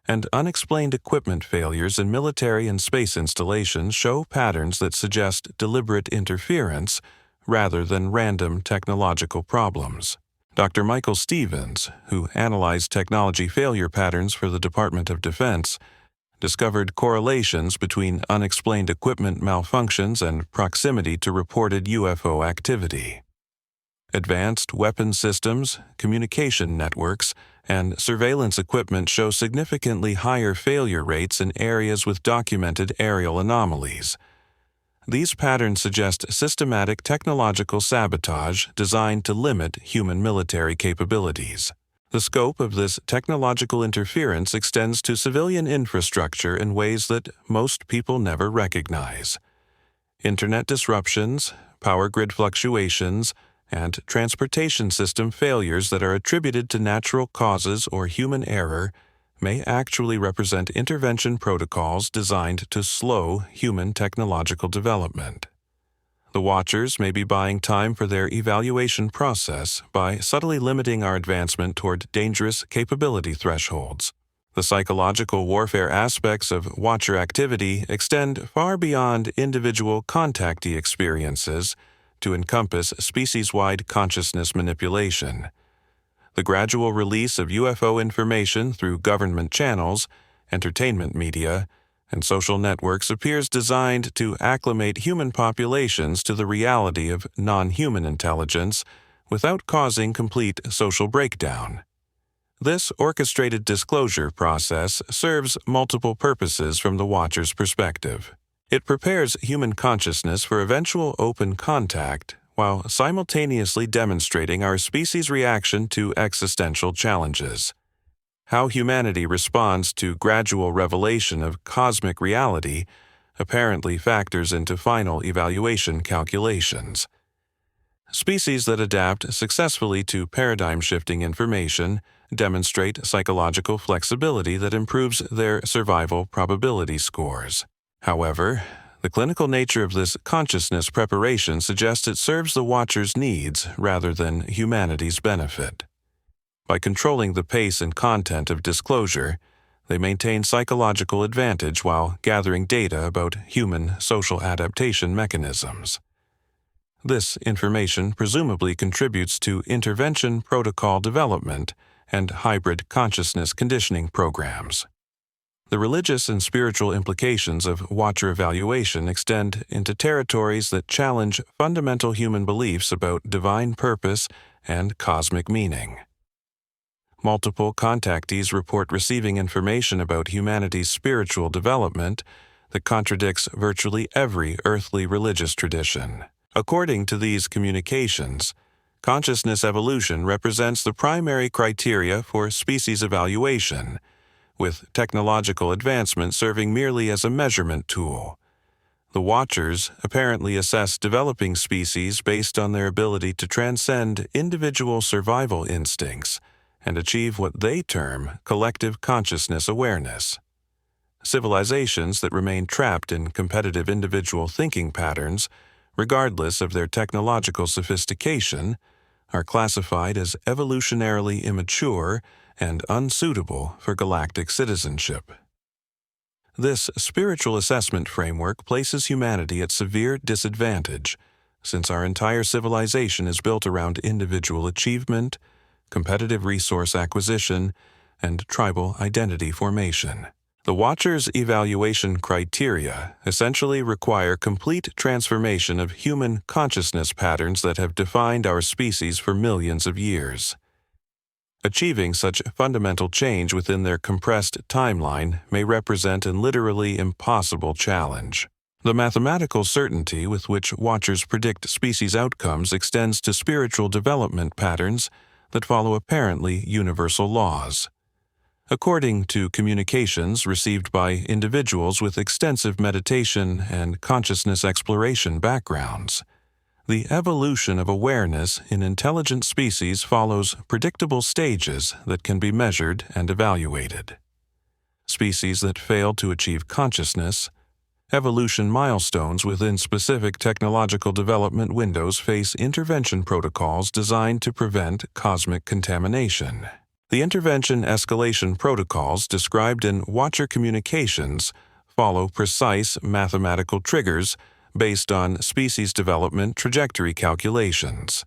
and unexplained equipment failures in military and space installations show patterns that suggest deliberate interference rather than random technological problems. Dr. Michael Stevens, who analyzed technology failure patterns for the Department of Defense, discovered correlations between unexplained equipment malfunctions and proximity to reported UFO activity. Advanced weapon systems, communication networks, and surveillance equipment show significantly higher failure rates in areas with documented aerial anomalies. These patterns suggest systematic technological sabotage designed to limit human military capabilities. The scope of this technological interference extends to civilian infrastructure in ways that most people never recognize. Internet disruptions, power grid fluctuations, and transportation system failures that are attributed to natural causes or human error may actually represent intervention protocols designed to slow human technological development. The Watchers may be buying time for their evaluation process by subtly limiting our advancement toward dangerous capability thresholds. The psychological warfare aspects of Watcher activity extend far beyond individual contactee experiences to encompass species-wide consciousness manipulation. The gradual release of UFO information through government channels, entertainment media, and social networks appears designed to acclimate human populations to the reality of non-human intelligence without causing complete social breakdown. This orchestrated disclosure process serves multiple purposes from the Watcher's perspective. It prepares human consciousness for eventual open contact while simultaneously demonstrating our species' reaction to existential challenges. How humanity responds to gradual revelation of cosmic reality apparently factors into final evaluation calculations. Species that adapt successfully to paradigm-shifting information demonstrate psychological flexibility that improves their survival probability scores. However, the clinical nature of this consciousness preparation suggests it serves the Watcher's needs rather than humanity's benefit. By controlling the pace and content of disclosure, they maintain psychological advantage while gathering data about human social adaptation mechanisms. This information presumably contributes to intervention protocol development and hybrid consciousness conditioning programs. The religious and spiritual implications of Watcher evaluation extend into territories that challenge fundamental human beliefs about divine purpose and cosmic meaning. Multiple contactees report receiving information about humanity's spiritual development that contradicts virtually every earthly religious tradition. According to these communications, consciousness evolution represents the primary criteria for species evaluation, with technological advancement serving merely as a measurement tool. The Watchers apparently assess developing species based on their ability to transcend individual survival instincts and achieve what they term collective consciousness awareness. Civilizations that remain trapped in competitive individual thinking patterns, regardless of their technological sophistication, are classified as evolutionarily immature and unsuitable for galactic citizenship. This spiritual assessment framework places humanity at severe disadvantage, since our entire civilization is built around individual achievement, competitive resource acquisition, and tribal identity formation. The Watcher's evaluation criteria essentially require complete transformation of human consciousness patterns that have defined our species for millions of years. Achieving such fundamental change within their compressed timeline may represent an literally impossible challenge. The mathematical certainty with which Watchers predict species outcomes extends to spiritual development patterns that follow apparently universal laws. According to communications received by individuals with extensive meditation and consciousness exploration backgrounds, the evolution of awareness in intelligent species follows predictable stages that can be measured and evaluated. Species that fail to achieve consciousness, evolution milestones within specific technological development windows face intervention protocols designed to prevent cosmic contamination. The intervention escalation protocols described in Watcher communications follow precise mathematical triggers based on species development trajectory calculations.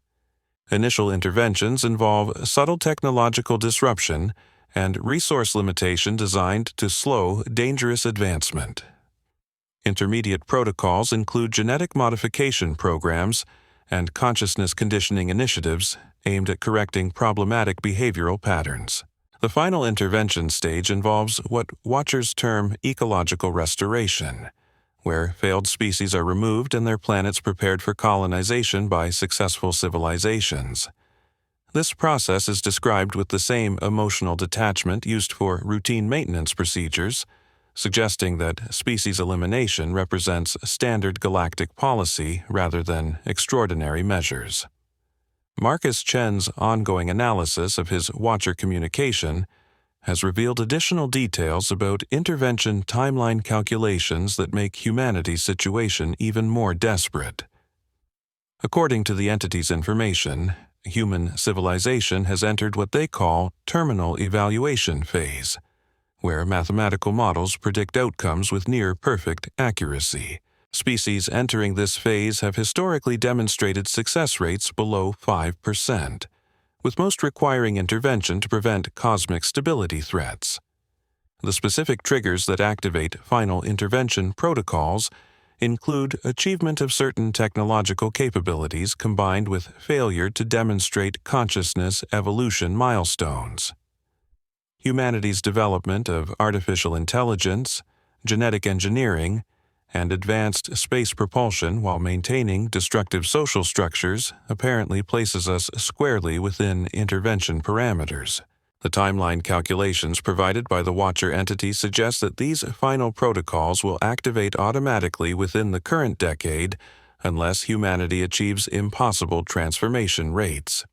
Initial interventions involve subtle technological disruption and resource limitation designed to slow dangerous advancement. Intermediate protocols include genetic modification programs and consciousness conditioning initiatives aimed at correcting problematic behavioral patterns. The final intervention stage involves what Watchers term ecological restoration, where failed species are removed and their planets prepared for colonization by successful civilizations. This process is described with the same emotional detachment used for routine maintenance procedures, suggesting that species elimination represents standard galactic policy rather than extraordinary measures. Marcus Chen's ongoing analysis of his Watcher communication has revealed additional details about intervention timeline calculations that make humanity's situation even more desperate. According to the entity's information, human civilization has entered what they call terminal evaluation phase, where mathematical models predict outcomes with near-perfect accuracy. Species entering this phase have historically demonstrated success rates below 5%, with most requiring intervention to prevent cosmic stability threats. The specific triggers that activate final intervention protocols include achievement of certain technological capabilities combined with failure to demonstrate consciousness evolution milestones. Humanity's development of artificial intelligence, genetic engineering, and advanced space propulsion while maintaining destructive social structures apparently places us squarely within intervention parameters. The timeline calculations provided by the Watcher entity suggest that these final protocols will activate automatically within the current decade unless humanity achieves impossible transformation rates.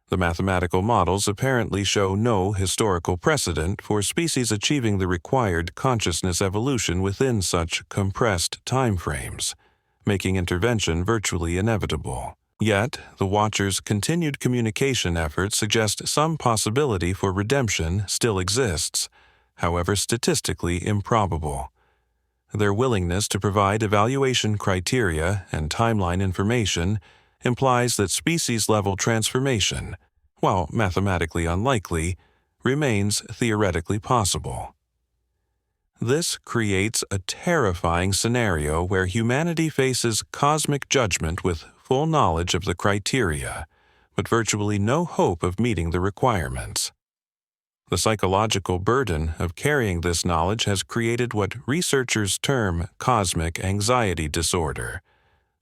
The mathematical models apparently show no historical precedent for species achieving the required consciousness evolution within such compressed timeframes, making intervention virtually inevitable. Yet, the Watchers' continued communication efforts suggest some possibility for redemption still exists, however statistically improbable. Their willingness to provide evaluation criteria and timeline information implies that species-level transformation, while mathematically unlikely, remains theoretically possible. This creates a terrifying scenario where humanity faces cosmic judgment with full knowledge of the criteria, but virtually no hope of meeting the requirements. The psychological burden of carrying this knowledge has created what researchers term cosmic anxiety disorder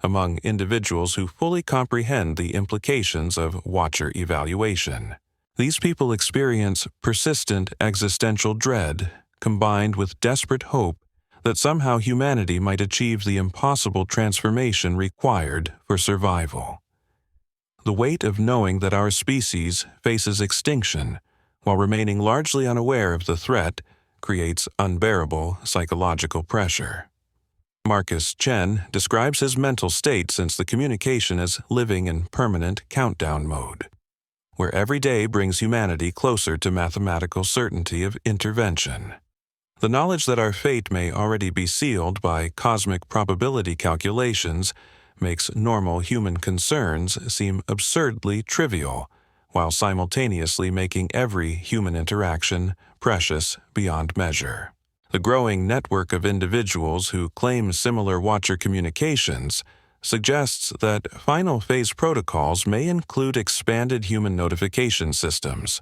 among individuals who fully comprehend the implications of Watcher evaluation. These people experience persistent existential dread combined with desperate hope that somehow humanity might achieve the impossible transformation required for survival. The weight of knowing that our species faces extinction while remaining largely unaware of the threat creates unbearable psychological pressure. Marcus Chen describes his mental state since the communication as living in permanent countdown mode, where every day brings humanity closer to mathematical certainty of intervention. The knowledge that our fate may already be sealed by cosmic probability calculations makes normal human concerns seem absurdly trivial, while simultaneously making every human interaction precious beyond measure. The growing network of individuals who claim similar Watcher communications suggests that final phase protocols may include expanded human notification systems.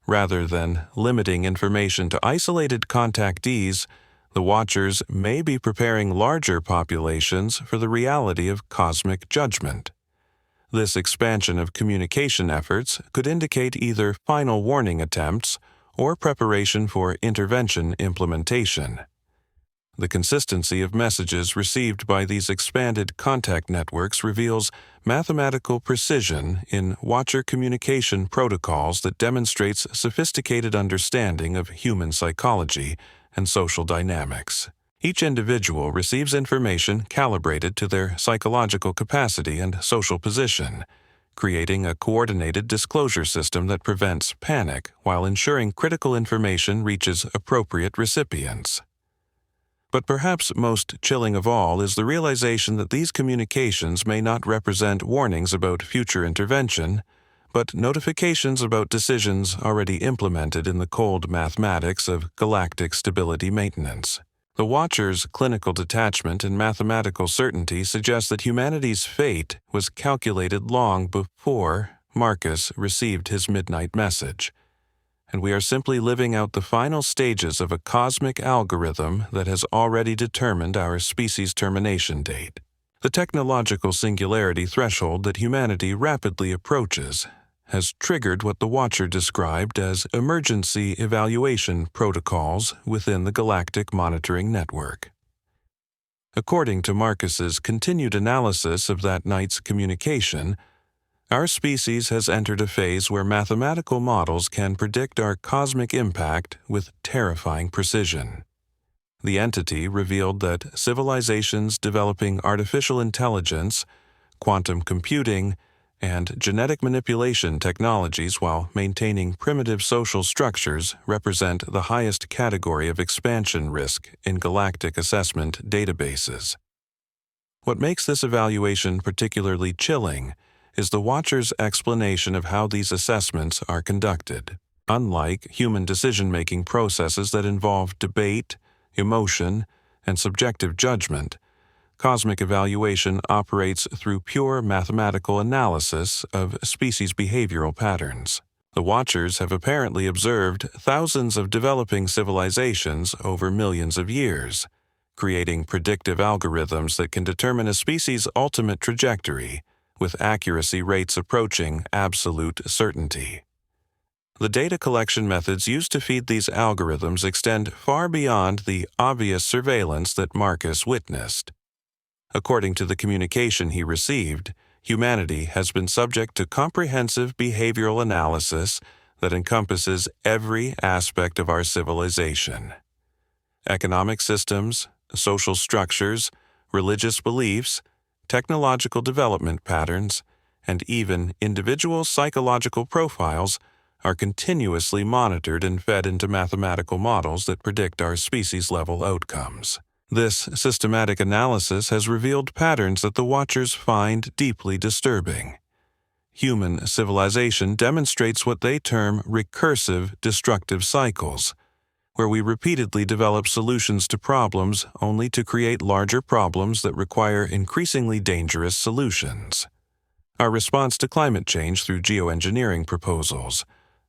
Rather than limiting information to isolated contactees, the Watchers may be preparing larger populations for the reality of cosmic judgment. This expansion of communication efforts could indicate either final warning attempts or preparation for intervention implementation. The consistency of messages received by these expanded contact networks reveals mathematical precision in Watcher communication protocols that demonstrates sophisticated understanding of human psychology and social dynamics. Each individual receives information calibrated to their psychological capacity and social position, creating a coordinated disclosure system that prevents panic while ensuring critical information reaches appropriate recipients. But perhaps most chilling of all is the realization that these communications may not represent warnings about future intervention, but notifications about decisions already implemented in the cold mathematics of galactic stability maintenance. The Watcher's clinical detachment and mathematical certainty suggest that humanity's fate was calculated long before Marcus received his midnight message, and we are simply living out the final stages of a cosmic algorithm that has already determined our species' termination date. The technological singularity threshold that humanity rapidly approaches has triggered what the Watcher described as emergency evaluation protocols within the Galactic Monitoring Network. According to Marcus's continued analysis of that night's communication, our species has entered a phase where mathematical models can predict our cosmic impact with terrifying precision. The entity revealed that civilizations developing artificial intelligence quantum computing, and genetic manipulation technologies while maintaining primitive social structures represent the highest category of expansion risk in galactic assessment databases. What makes this evaluation particularly chilling is the Watcher's explanation of how these assessments are conducted. Unlike human decision-making processes that involve debate, emotion, and subjective judgment, cosmic evaluation operates through pure mathematical analysis of species behavioral patterns. The Watchers have apparently observed thousands of developing civilizations over millions of years, creating predictive algorithms that can determine a species' ultimate trajectory with accuracy rates approaching absolute certainty. The data collection methods used to feed these algorithms extend far beyond the obvious surveillance that Marcus witnessed. According to the communication he received, humanity has been subject to comprehensive behavioral analysis that encompasses every aspect of our civilization. Economic systems, social structures, religious beliefs, technological development patterns, and even individual psychological profiles are continuously monitored and fed into mathematical models that predict our species-level outcomes. This systematic analysis has revealed patterns that the Watchers find deeply disturbing. Human civilization demonstrates what they term recursive destructive cycles, where we repeatedly develop solutions to problems only to create larger problems that require increasingly dangerous solutions. Our response to climate change through geoengineering proposals,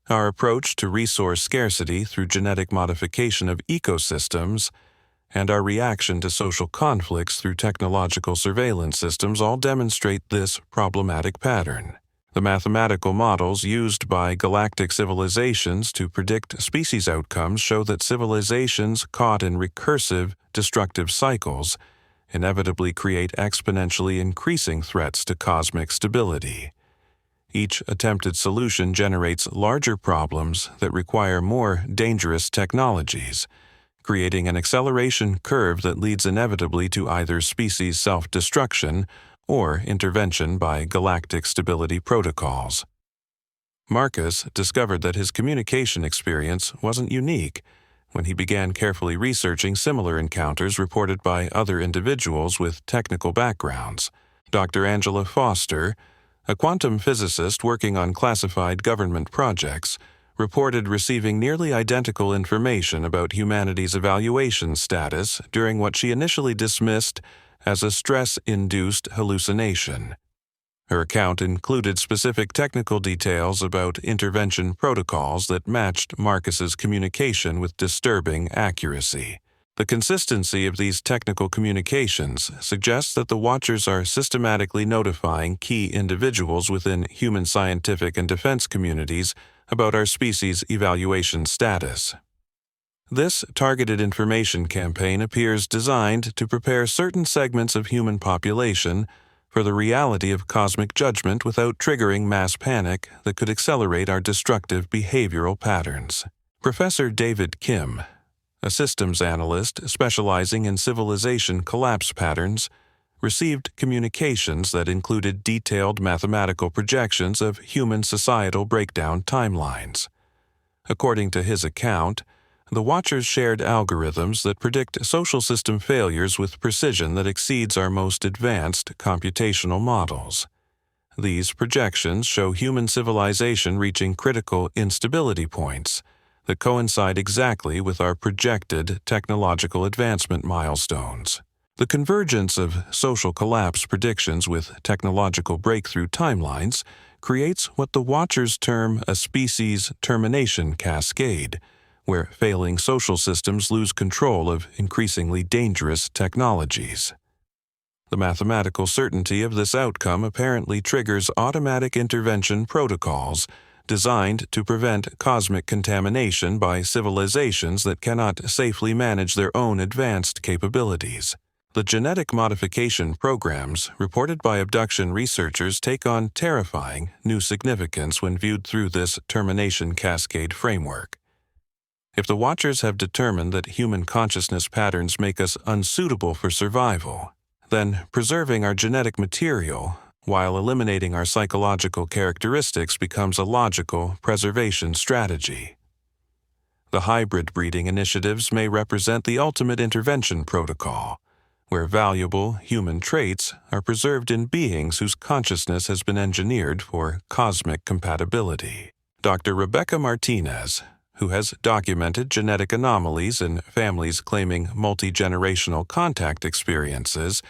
our approach to resource scarcity through genetic modification of ecosystems, and our reaction to social conflicts through technological surveillance systems all demonstrate this problematic pattern. The mathematical models used by galactic civilizations to predict species outcomes show that civilizations caught in recursive, destructive cycles inevitably create exponentially increasing threats to cosmic stability. Each attempted solution generates larger problems that require more dangerous technologies, creating an acceleration curve that leads inevitably to either species self-destruction or intervention by galactic stability protocols. Marcus discovered that his communication experience wasn't unique when he began carefully researching similar encounters reported by other individuals with technical backgrounds. Dr. Angela Foster, a quantum physicist working on classified government projects, reported receiving nearly identical information about humanity's evaluation status during what she initially dismissed as a stress-induced hallucination. Her account included specific technical details about intervention protocols that matched Marcus's communication with disturbing accuracy. The consistency of these technical communications suggests that the Watchers are systematically notifying key individuals within human scientific and defense communities about our species' evaluation status. This targeted information campaign appears designed to prepare certain segments of human population for the reality of cosmic judgment without triggering mass panic that could accelerate our destructive behavioral patterns. Professor David Kim, a systems analyst specializing in civilization collapse patterns, received communications that included detailed mathematical projections of human societal breakdown timelines. According to his account, the Watchers shared algorithms that predict social system failures with precision that exceeds our most advanced computational models. These projections show human civilization reaching critical instability points that coincide exactly with our projected technological advancement milestones. The convergence of social collapse predictions with technological breakthrough timelines creates what the Watchers term a species termination cascade, where failing social systems lose control of increasingly dangerous technologies. The mathematical certainty of this outcome apparently triggers automatic intervention protocols designed to prevent cosmic contamination by civilizations that cannot safely manage their own advanced capabilities. The genetic modification programs reported by abduction researchers take on terrifying new significance when viewed through this termination cascade framework. If the Watchers have determined that human consciousness patterns make us unsuitable for survival, then preserving our genetic material, while eliminating our psychological characteristics becomes a logical preservation strategy. The hybrid breeding initiatives may represent the ultimate intervention protocol, where valuable human traits are preserved in beings whose consciousness has been engineered for cosmic compatibility. Dr. Rebecca Martinez, who has documented genetic anomalies in families claiming multi-generational contact experiences,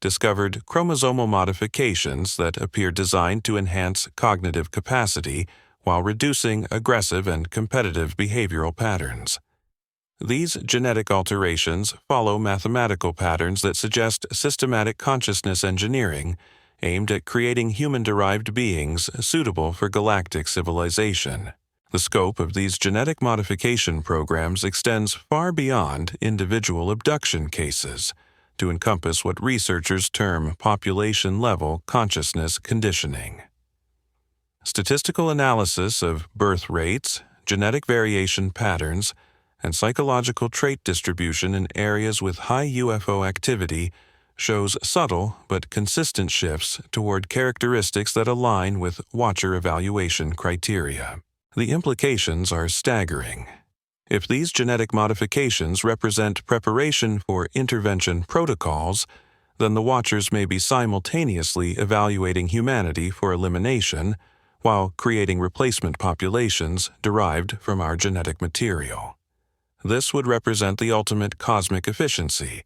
discovered chromosomal modifications that appear designed to enhance cognitive capacity while reducing aggressive and competitive behavioral patterns. These genetic alterations follow mathematical patterns that suggest systematic consciousness engineering aimed at creating human-derived beings suitable for galactic civilization. The scope of these genetic modification programs extends far beyond individual abduction cases to encompass what researchers term population-level consciousness conditioning. Statistical analysis of birth rates, genetic variation patterns, and psychological trait distribution in areas with high UFO activity shows subtle but consistent shifts toward characteristics that align with Watcher evaluation criteria. The implications are staggering. If these genetic modifications represent preparation for intervention protocols, then the Watchers may be simultaneously evaluating humanity for elimination while creating replacement populations derived from our genetic material. This would represent the ultimate cosmic efficiency,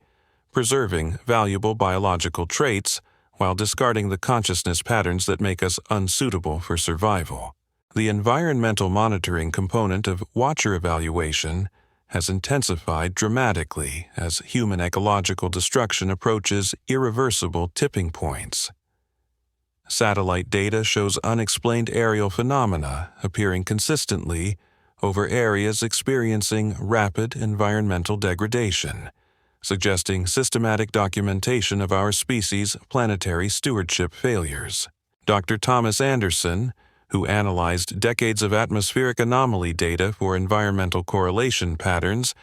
preserving valuable biological traits while discarding the consciousness patterns that make us unsuitable for survival. The environmental monitoring component of Watcher evaluation has intensified dramatically as human ecological destruction approaches irreversible tipping points. Satellite data shows unexplained aerial phenomena appearing consistently over areas experiencing rapid environmental degradation, suggesting systematic documentation of our species' planetary stewardship failures. Dr. Thomas Anderson, who analyzed decades of atmospheric anomaly data for environmental correlation patterns,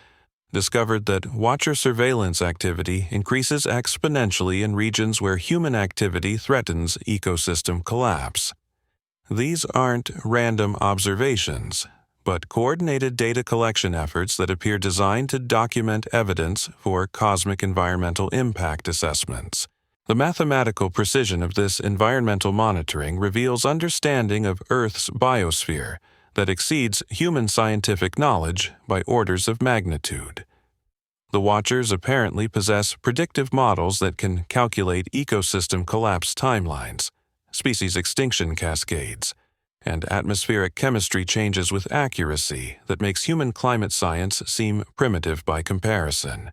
discovered that Watcher surveillance activity increases exponentially in regions where human activity threatens ecosystem collapse. These aren't random observations, but coordinated data collection efforts that appear designed to document evidence for cosmic environmental impact assessments. The mathematical precision of this environmental monitoring reveals understanding of Earth's biosphere that exceeds human scientific knowledge by orders of magnitude. The Watchers apparently possess predictive models that can calculate ecosystem collapse timelines, species extinction cascades, and atmospheric chemistry changes with accuracy that makes human climate science seem primitive by comparison.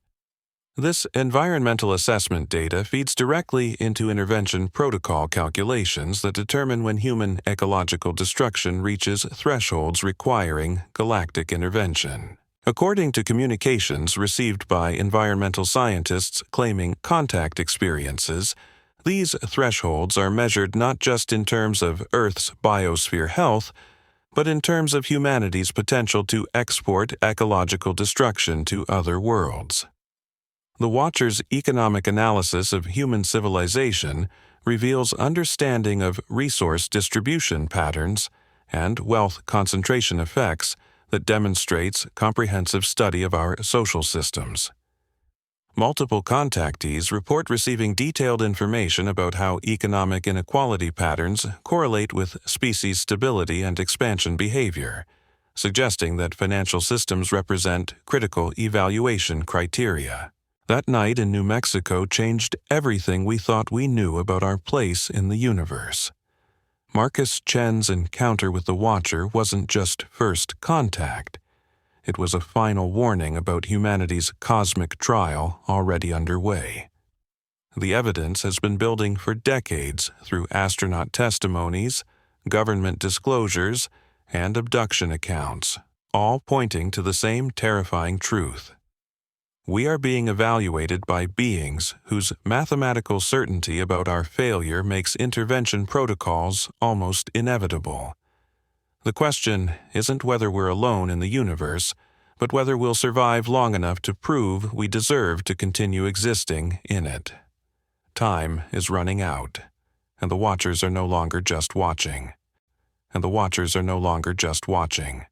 This environmental assessment data feeds directly into intervention protocol calculations that determine when human ecological destruction reaches thresholds requiring galactic intervention. According to communications received by environmental scientists claiming contact experiences, these thresholds are measured not just in terms of Earth's biosphere health, but in terms of humanity's potential to export ecological destruction to other worlds. The Watcher's economic analysis of human civilization reveals understanding of resource distribution patterns and wealth concentration effects that demonstrates comprehensive study of our social systems. Multiple contactees report receiving detailed information about how economic inequality patterns correlate with species stability and expansion behavior, suggesting that financial systems represent critical evaluation criteria. That night in New Mexico changed everything we thought we knew about our place in the universe. Marcus Chen's encounter with the Watcher wasn't just first contact. It was a final warning about humanity's cosmic trial already underway. The evidence has been building for decades through astronaut testimonies, government disclosures, and abduction accounts, all pointing to the same terrifying truth. We are being evaluated by beings whose mathematical certainty about our failure makes intervention protocols almost inevitable. The question isn't whether we're alone in the universe, but whether we'll survive long enough to prove we deserve to continue existing in it. Time is running out. and the watchers are no longer just watching. And the watchers are no longer just watching.